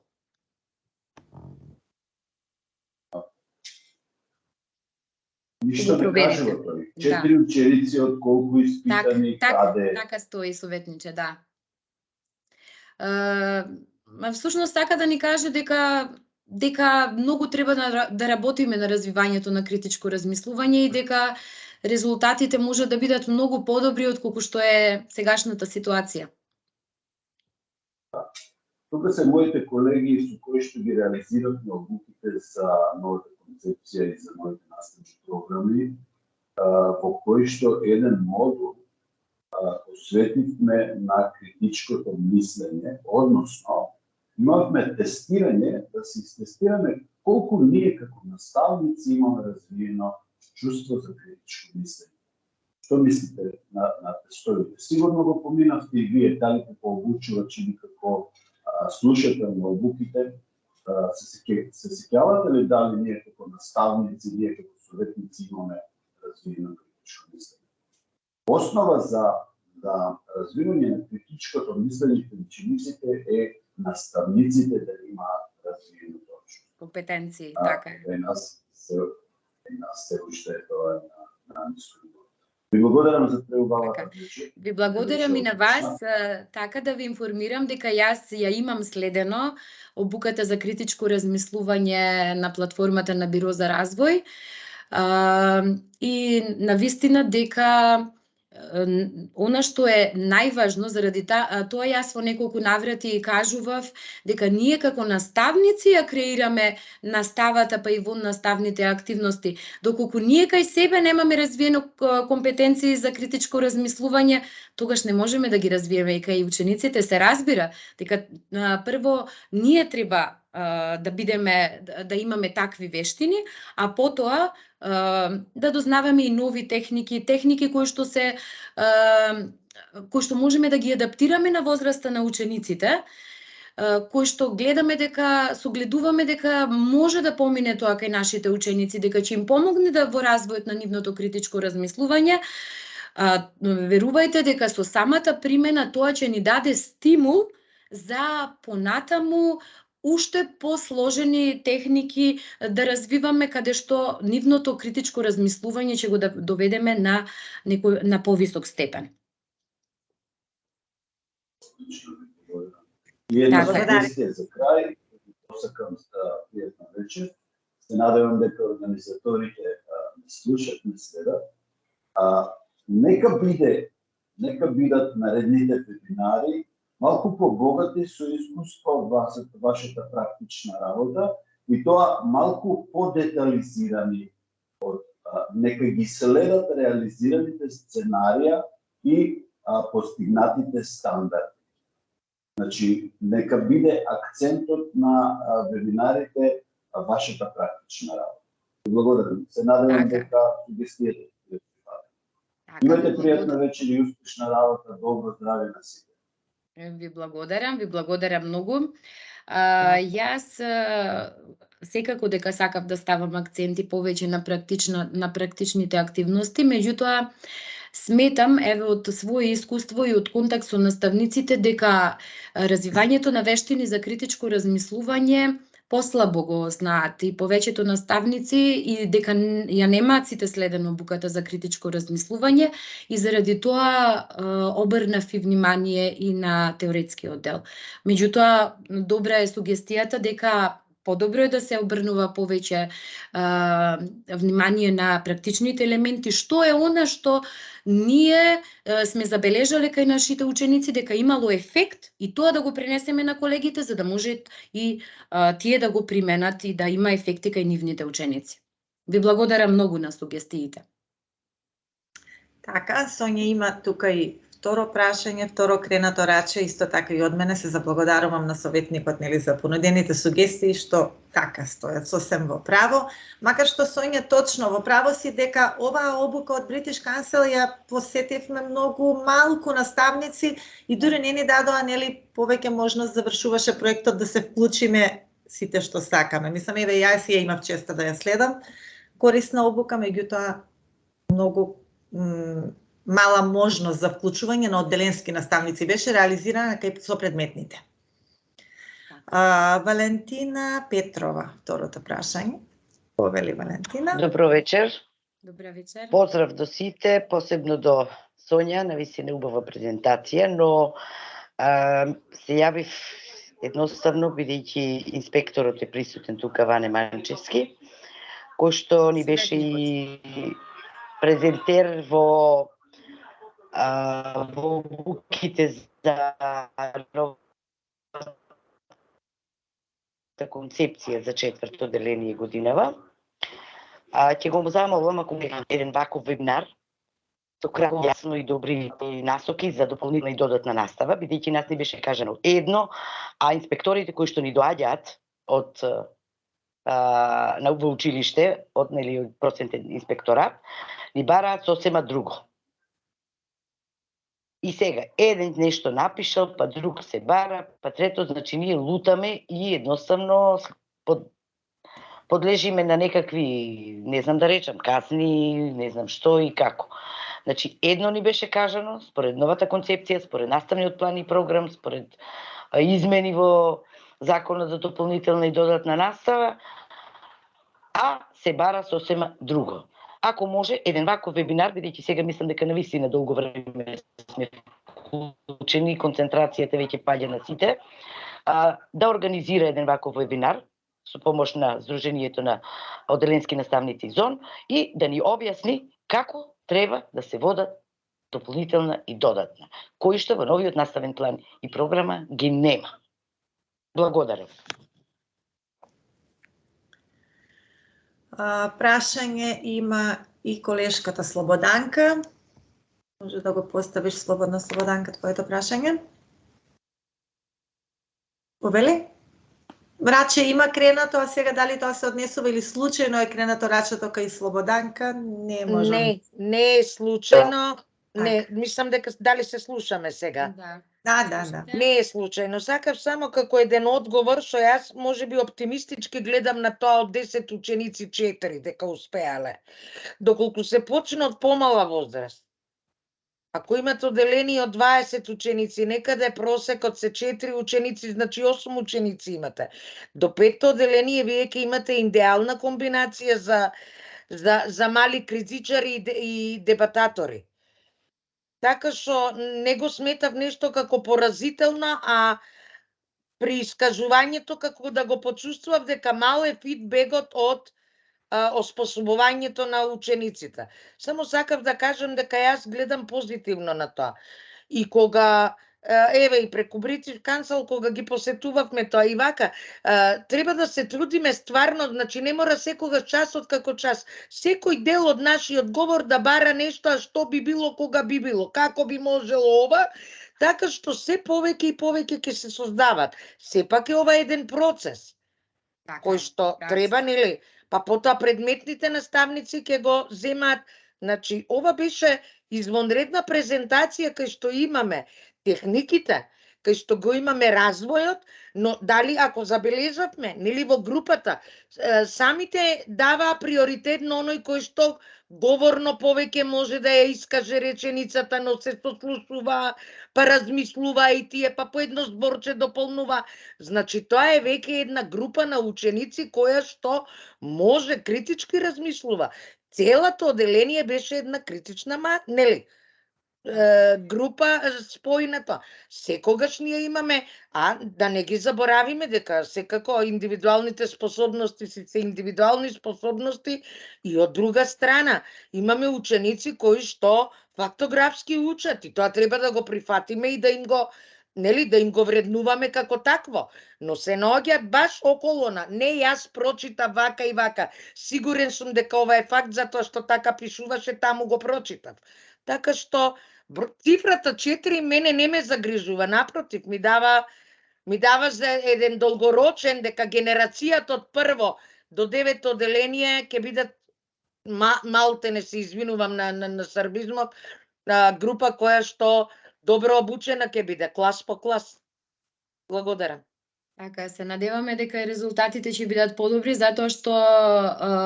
Ништо не кажува тој. 4 ученици од колку испитани, каде? Така стои, советниче, да. Всушност така да ни каже дека многу треба да работиме на развивањето на критичко размислување и дека резултатите може да бидат многу подобри од колку што е сегашната ситуација. Тука се моите колеги со кои што ги реализиравме обуките за новата концепција и за новите наставни програми, во кои што еден модул осветливме на критичкото мислење, односно имавме тестирање, да се истестираме колку ние како наставници имаме развиено чувство за критичко мислење. Што мислите на тестовите? Сигурно го поминавте и вие, дали како обучувачи или како слушател на обуките, се сеќавате ли дали ние како наставници, ние како советници имаме развиено критичко мислење? Основа за развивање на критичкото мислење кај учениците е наставниците да имаат развиено точно. Компетенции, така е. Нас се уште е тоа на ниско ниво. Ви благодарам за преубавата вечер. Ви благодарам и на вас, така да ви информирам дека јас ја имам следено обуката за критичко размислување на платформата на Биро за развој и навистина дека она што е најважно заради тоа јас во неколку наврати кажував дека ние како наставници ја креираме наставата па и во наставните активности. Доколку ние кај себе немаме развиено компетенции за критичко размислување, тогаш не можеме да ги развиеме и кај учениците се разбира дека прво ние треба да имаме такви вештини, а потоа да дознаваме и нови техники кои што можеме да ги адаптираме на возраста на учениците, кои што согледуваме дека може да помине тоа кај нашите ученици, дека ќе им помогне во развојот на нивното критичко размислување. Верувајте дека со самата примена тоа ќе ни даде стимул за понатаму уште посложени техники да развиваме, каде што нивното критичко размислување ќе го доведеме на повисок степен. И една сugestија за крај, посакам пријатна вечер. Се надевам дека организаторите ме слушат, ме следат. Нека бидат наредните вебинари малку побогати со искуство од вашата практична работа и тоа малку подетализирани нека ги следат реализираните сценарија и постигнатите стандарди. Значи, нека биде акцентот на вебинарите вашата практична работа. Благодарам. Се надевам дека сугестијата ќе имате пријатна вечер и успешна работа, добро здраве на сите. Ви благодарам многу. Јас секако дека сакав да ставам акценти повеќе на практичните активности, меѓутоа сметам, од свое искуство и од контакт со наставниците, дека развивањето на вештини за критичко размислување послабо го знаат и повеќето наставници и дека ја немаат сите следено обуката за критичко размислување и заради тоа обрнав и внимание и на теоретскиот дел. Меѓутоа, добра е сугестијата дека подобро е да се обрнува повеќе внимание на практичните елементи, што е она што ние сме забележале кај нашите ученици дека имало ефект и тоа да го пренесеме на колегите за да може и тие да го применат и да има ефекти кај нивните ученици. Ви благодарам многу на сугестиите. Така, Сонја има тука и второ прашање, второ кренато раче, исто така и од мене се заблагодарувам на советникот нели за понудените сугестии што така стојат сосем во право, макар што Сонја точно во право си дека оваа обука од British Council ја посетивме многу малку наставници и дури не ни дадоа нели повеќе можност завршуваше проектот да се вклучиме сите што сакаме. Мислам еве јас ја имав честа да ја следам. Корисна обука, меѓутоа многу мала можност за вклучување на одделенски наставници беше реализирана кај со предметните. Валентина Петрова, второто прашање. Повели Валентина. Добро вечер. Добра вечер. Поздрав до сите, посебно до Сонја, навистина убава презентација, но се јавив едноставно бидејќи инспекторот е присутен тука, Ване Манчевски, кој што ни беше и презентер во обуките за новата концепција за четврто деление годинава. Ќе го замолам ако има еден ваков вебинар со кратко, јасно и добри насоки за дополнителна и додатна настава, бидејќи нас ни беше кажано едно, а инспекторите кои што ни доаѓаат од во училиште, од процентен инспекторат, ни бараат сосема друго. И сега, еден нешто напишал, па друг се бара, па трето, значи ние лутаме и едноставно подлежиме на некакви, не знам да речам, касни, не знам што и како. Значи, едно ни беше кажано, според новата концепција, според наставниот план и програм, според измени во Законот за дополнителна и додатна настава, а се бара сосема друго. Ако може, еден ваков вебинар, бидејќи сега мислам дека навистина долго време сме вклучени, концентрацијата веќе паѓа на сите, да организира еден ваков вебинар со помош на Сдруженијето на одделенски наставници ЗОН и да ни објасни како треба да се водат дополнителна и додатна, кои што во новиот наставен план и програма ги нема. Благодарам. Прашање има и колешката Слободанка. Може да го поставиш слободно, Слободанка, твоето прашање. Повели? Раче има кренато, а сега дали тоа се однесува или случајно е кренато рачето кај Слободанка? Не можам. Не е случајно. Не, мислам дека дали се слушаме сега. Да. Да. Не е случајно. Сакав само како еден одговор, што јас можеби оптимистички гледам на тоа од 10 ученици 4 дека успеале. Доколку се почне од помала возраст. Ако имате одделение од 20 ученици, некаде просекот се 4 ученици, значи 8 ученици имате. До 5-то одделение вие ќе имате идеална комбинација за мали критичари и дебататори. Така што не го сметав нешто како поразително, а при искажувањето како да го почувствував дека мал е фидбекот од оспособувањето на учениците. Само сакав да кажам дека јас гледам позитивно на тоа. И кога еве и преку British Council кога ги посетувавме тоа и вака, треба да се трудиме стварно, значи не мора секогаш часот како час. Секој дел од нашиот говор да бара нешто, а што би било, кога би било, како би можело ова, така што се повеќе и повеќе ќе се создават. Сепак е ова еден процес, кој што треба, нели, па потоа предметните наставници ќе го земаат. Значи, ова беше извонредна презентација кај што имаме техниките, кај што го имаме развојот, но дали ако забележавме, нели во групата, самите даваа приоритет на оној кој што говорно повеќе може да ја искаже реченицата, но се сослушува, па размислува и тие, па по едно зборче дополнува. Значи, тоа е веќе една група на ученици која што може критички размислува. Целото оделение беше една критична, нели, група спојната. Секогаш ние имаме, да не ги заборавиме дека секако индивидуалните способности се индивидуални способности и од друга страна имаме ученици кои што фактографски учат и тоа треба да го прифатиме и да им го да им го вреднуваме како такво, но се наоѓаат баш околу не јас прочитав вака и вака, сигурен сум дека ова е факт затоа што така пишуваше, таму го прочитав. Така што цифрата 4 мене не ме загрижува, напротив, ми дава за еден долгорочен дека генерацијата од прво до 9 оделение ќе бидат малте, не се извинувам на сарбизмот, група која што добро обучена ќе биде, клас по клас. Благодарам. Така, се надеваме дека резултатите ќе бидат подобри, затоа што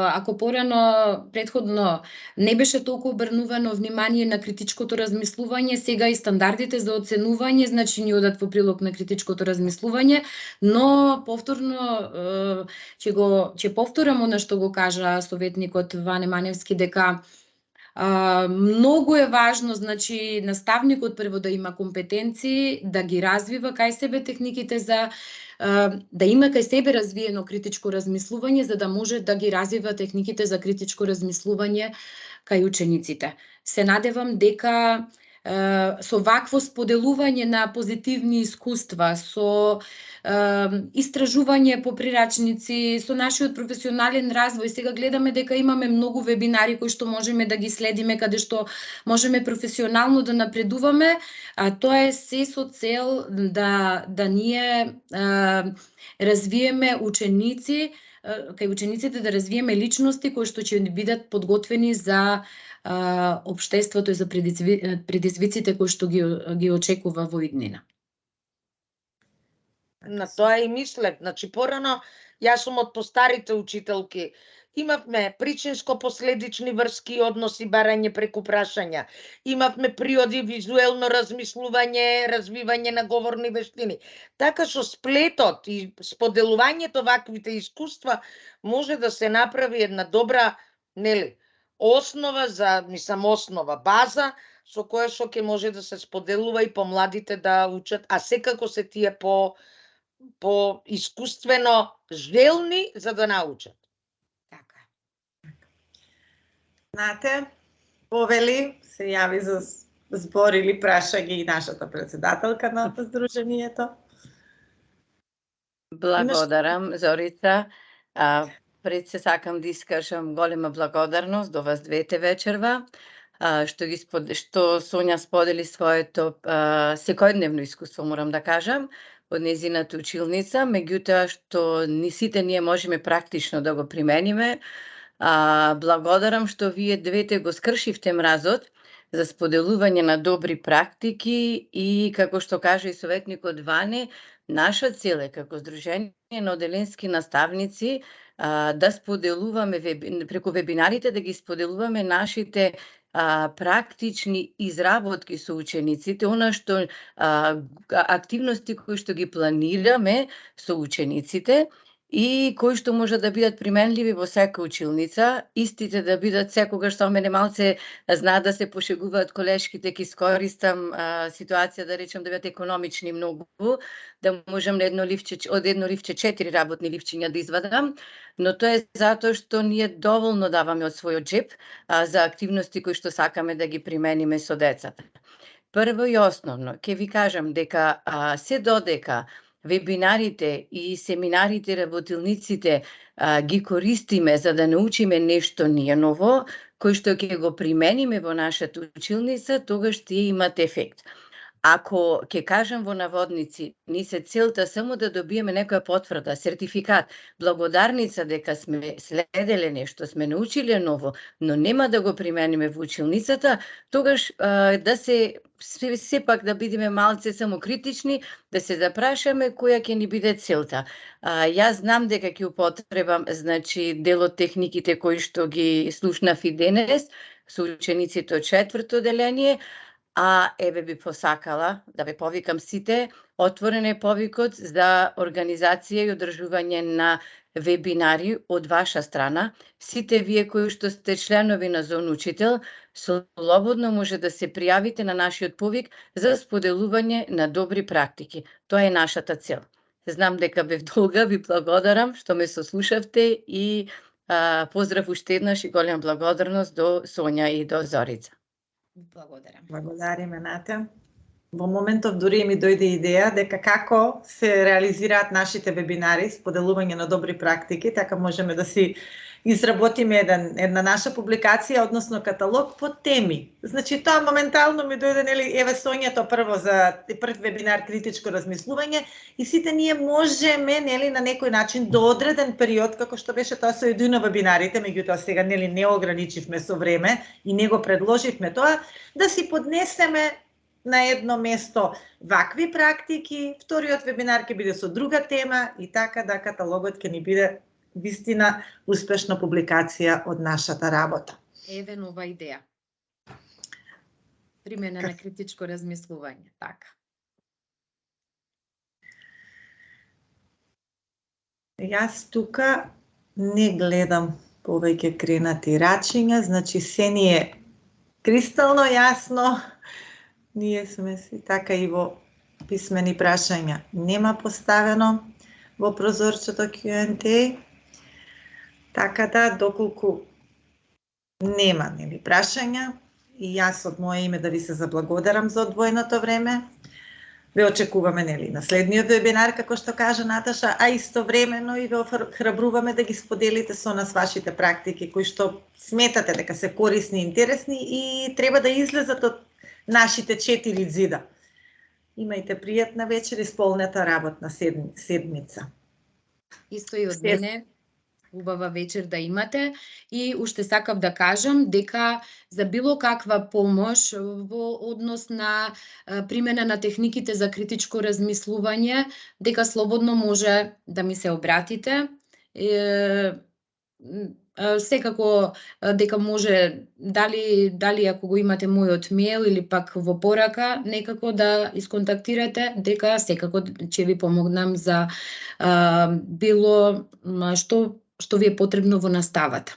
ако порано, претходно, не беше толку обрнувано внимание на критичкото размислување, сега и стандардите за оценување, значи ни одат во прилог на критичкото размислување, но повторно ќе повторам она што го кажа советникот Ване Маневски, дека многу е важно, значи, наставникот прво да има компетенции, да ги развива кај себе техниките за да има кај себе развиено критичко размислување, за да може да ги развива техниките за критичко размислување кај учениците. Се надевам дека со вакво споделување на позитивни искуства, со истражување по прирачници, со нашиот професионален развој. Сега гледаме дека имаме многу вебинари кои што можеме да ги следиме, каде што можеме професионално да напредуваме, а тоа е се со цел да ние развиеме ученици, кај учениците да развиеме личности кои што ќе бидат подготвени за општеството и за предизвиците кои што ги очекува во иднина. На тоа и мислев. Значи, порано, јас сум од постарите учителки. Имавме причинско-последични врски, односи, барање преку прашања. Имавме приоди визуелно размислување, развивање на говорни вештини. Така што сплетот и споделувањето ваквите искуства може да се направи една добра, основа за, база со која што ќе може да се споделува и помладите да учат, а секако се тие по искуствено желни за да научат. Така. Знате, повели се јави за збор или прашање и нашата председателка на Сдруженијето. Благодарам, Зорица. Пред се сакам да искажам голема благодарност до вас двете вечерва, што Сонја сподели своето секојдневно искуство, морам да кажам, од незината училница, меѓутоа што ни сите ние можеме практично да го примениме. Благодарам што вие двете го скршивте мразот за споделување на добри практики и, како што кажа и советникот Ване, наша цел е како Сдружение на оделенски наставници да споделуваме преку вебинарите, да ги споделуваме нашите практични изработки со учениците, она што активности кои што ги планираме со учениците и кои што може да бидат применливи во сека училница, истите да бидат секогаш, со мене малце знаат да се пошегуваат колешките, ки скористам ситуација да речем да бидат економични многу, да можам на од едно ливче 4 работни ливчиња да извадам, но тоа е затоа што ние доволно даваме од својот джеб за активности кои што сакаме да ги примениме со децата. Прво и основно, ќе ви кажам дека се додека вебинарите и семинарите, работилниците ги користиме за да научиме нешто ние ново, кој што ќе го примениме во нашата училница, тогаш тие имат ефект. Ако ќе кажам во наводници, ни се целта само да добиеме некоја потврда, сертификат, благодарница дека сме следеле нешто, сме научиле ново, но нема да го примениме во училницата, тогаш да се сепак да бидеме малце самокритични, да се запрашаме која ќе ни биде целта. Јас знам дека ќе употребам, значи, дел од техниките кои што ги слушнав и денес со учениците од 4-то деление, еве би посакала да ве повикам сите, отворен е повикот за организација и одржување на вебинари од ваша страна. Сите вие кои што сте членови на Зона Учител, слободно може да се пријавите на нашиот повик за споделување на добри практики. Тоа е нашата цел. Знам дека бев долга, ви благодарам што ме сослушавте и поздрав уште еднаш и голема благодарност до Сонја и до Зорица. Благодарам. Благодариме, Ната. Во моментов дури ми дојде идеја дека како се реализираат нашите вебинари, споделување на добри практики, така можеме да си изработиме една наша публикација, односно каталог по теми. Значи тоа моментално ми дојде, нели, еве Сонјето прво за прв вебинар критичко размислување и сите ние можеме, нели, на некој начин до одреден период, како што беше тоа со едно вебинарите, меѓутоа сега, нели, не ограничивме со време и не го предложивме тоа, да си поднесеме на едно место вакви практики, вториот вебинар ќе биде со друга тема и така да каталогот ќе ни биде вистина успешна публикација од нашата работа. Еве нова идеја. Примена на критичко размислување, така. Јас тука не гледам повеќе кренати рачиња, значи се ни е кристално јасно. Ние сме си така и во писмени прашања. Нема поставено во прозорчето Q&A. Така да, доколку нема, нели, прашања, и јас од моje име да ви се заблагодарам за одвоеното време. Ве очекуваме, нели, на следниот вебинар, како што кажа Наташа, а истовремено и ве охрабруваме да ги споделите со нас вашите практики кои што сметате дека се корисни и интересни и треба да излезат од нашите 4 зида. Имајте пријатна вечер и сполнета работна седмица. Исто и од мене, убава вечер да имате и уште сакав да кажам дека за било каква помош во однос на примена на техниките за критичко размислување, дека слободно може да ми се обратите. Секако дека може дали ако го имате мојот мејл или пак во порака, некако да исконтактирате, дека секако ќе ви помогнам за било што ви е потребно во наставата.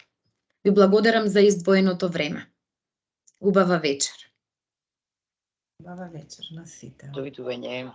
Ви благодарам за издвоеното време. Убава вечер. Убава вечер на сите. Довидување.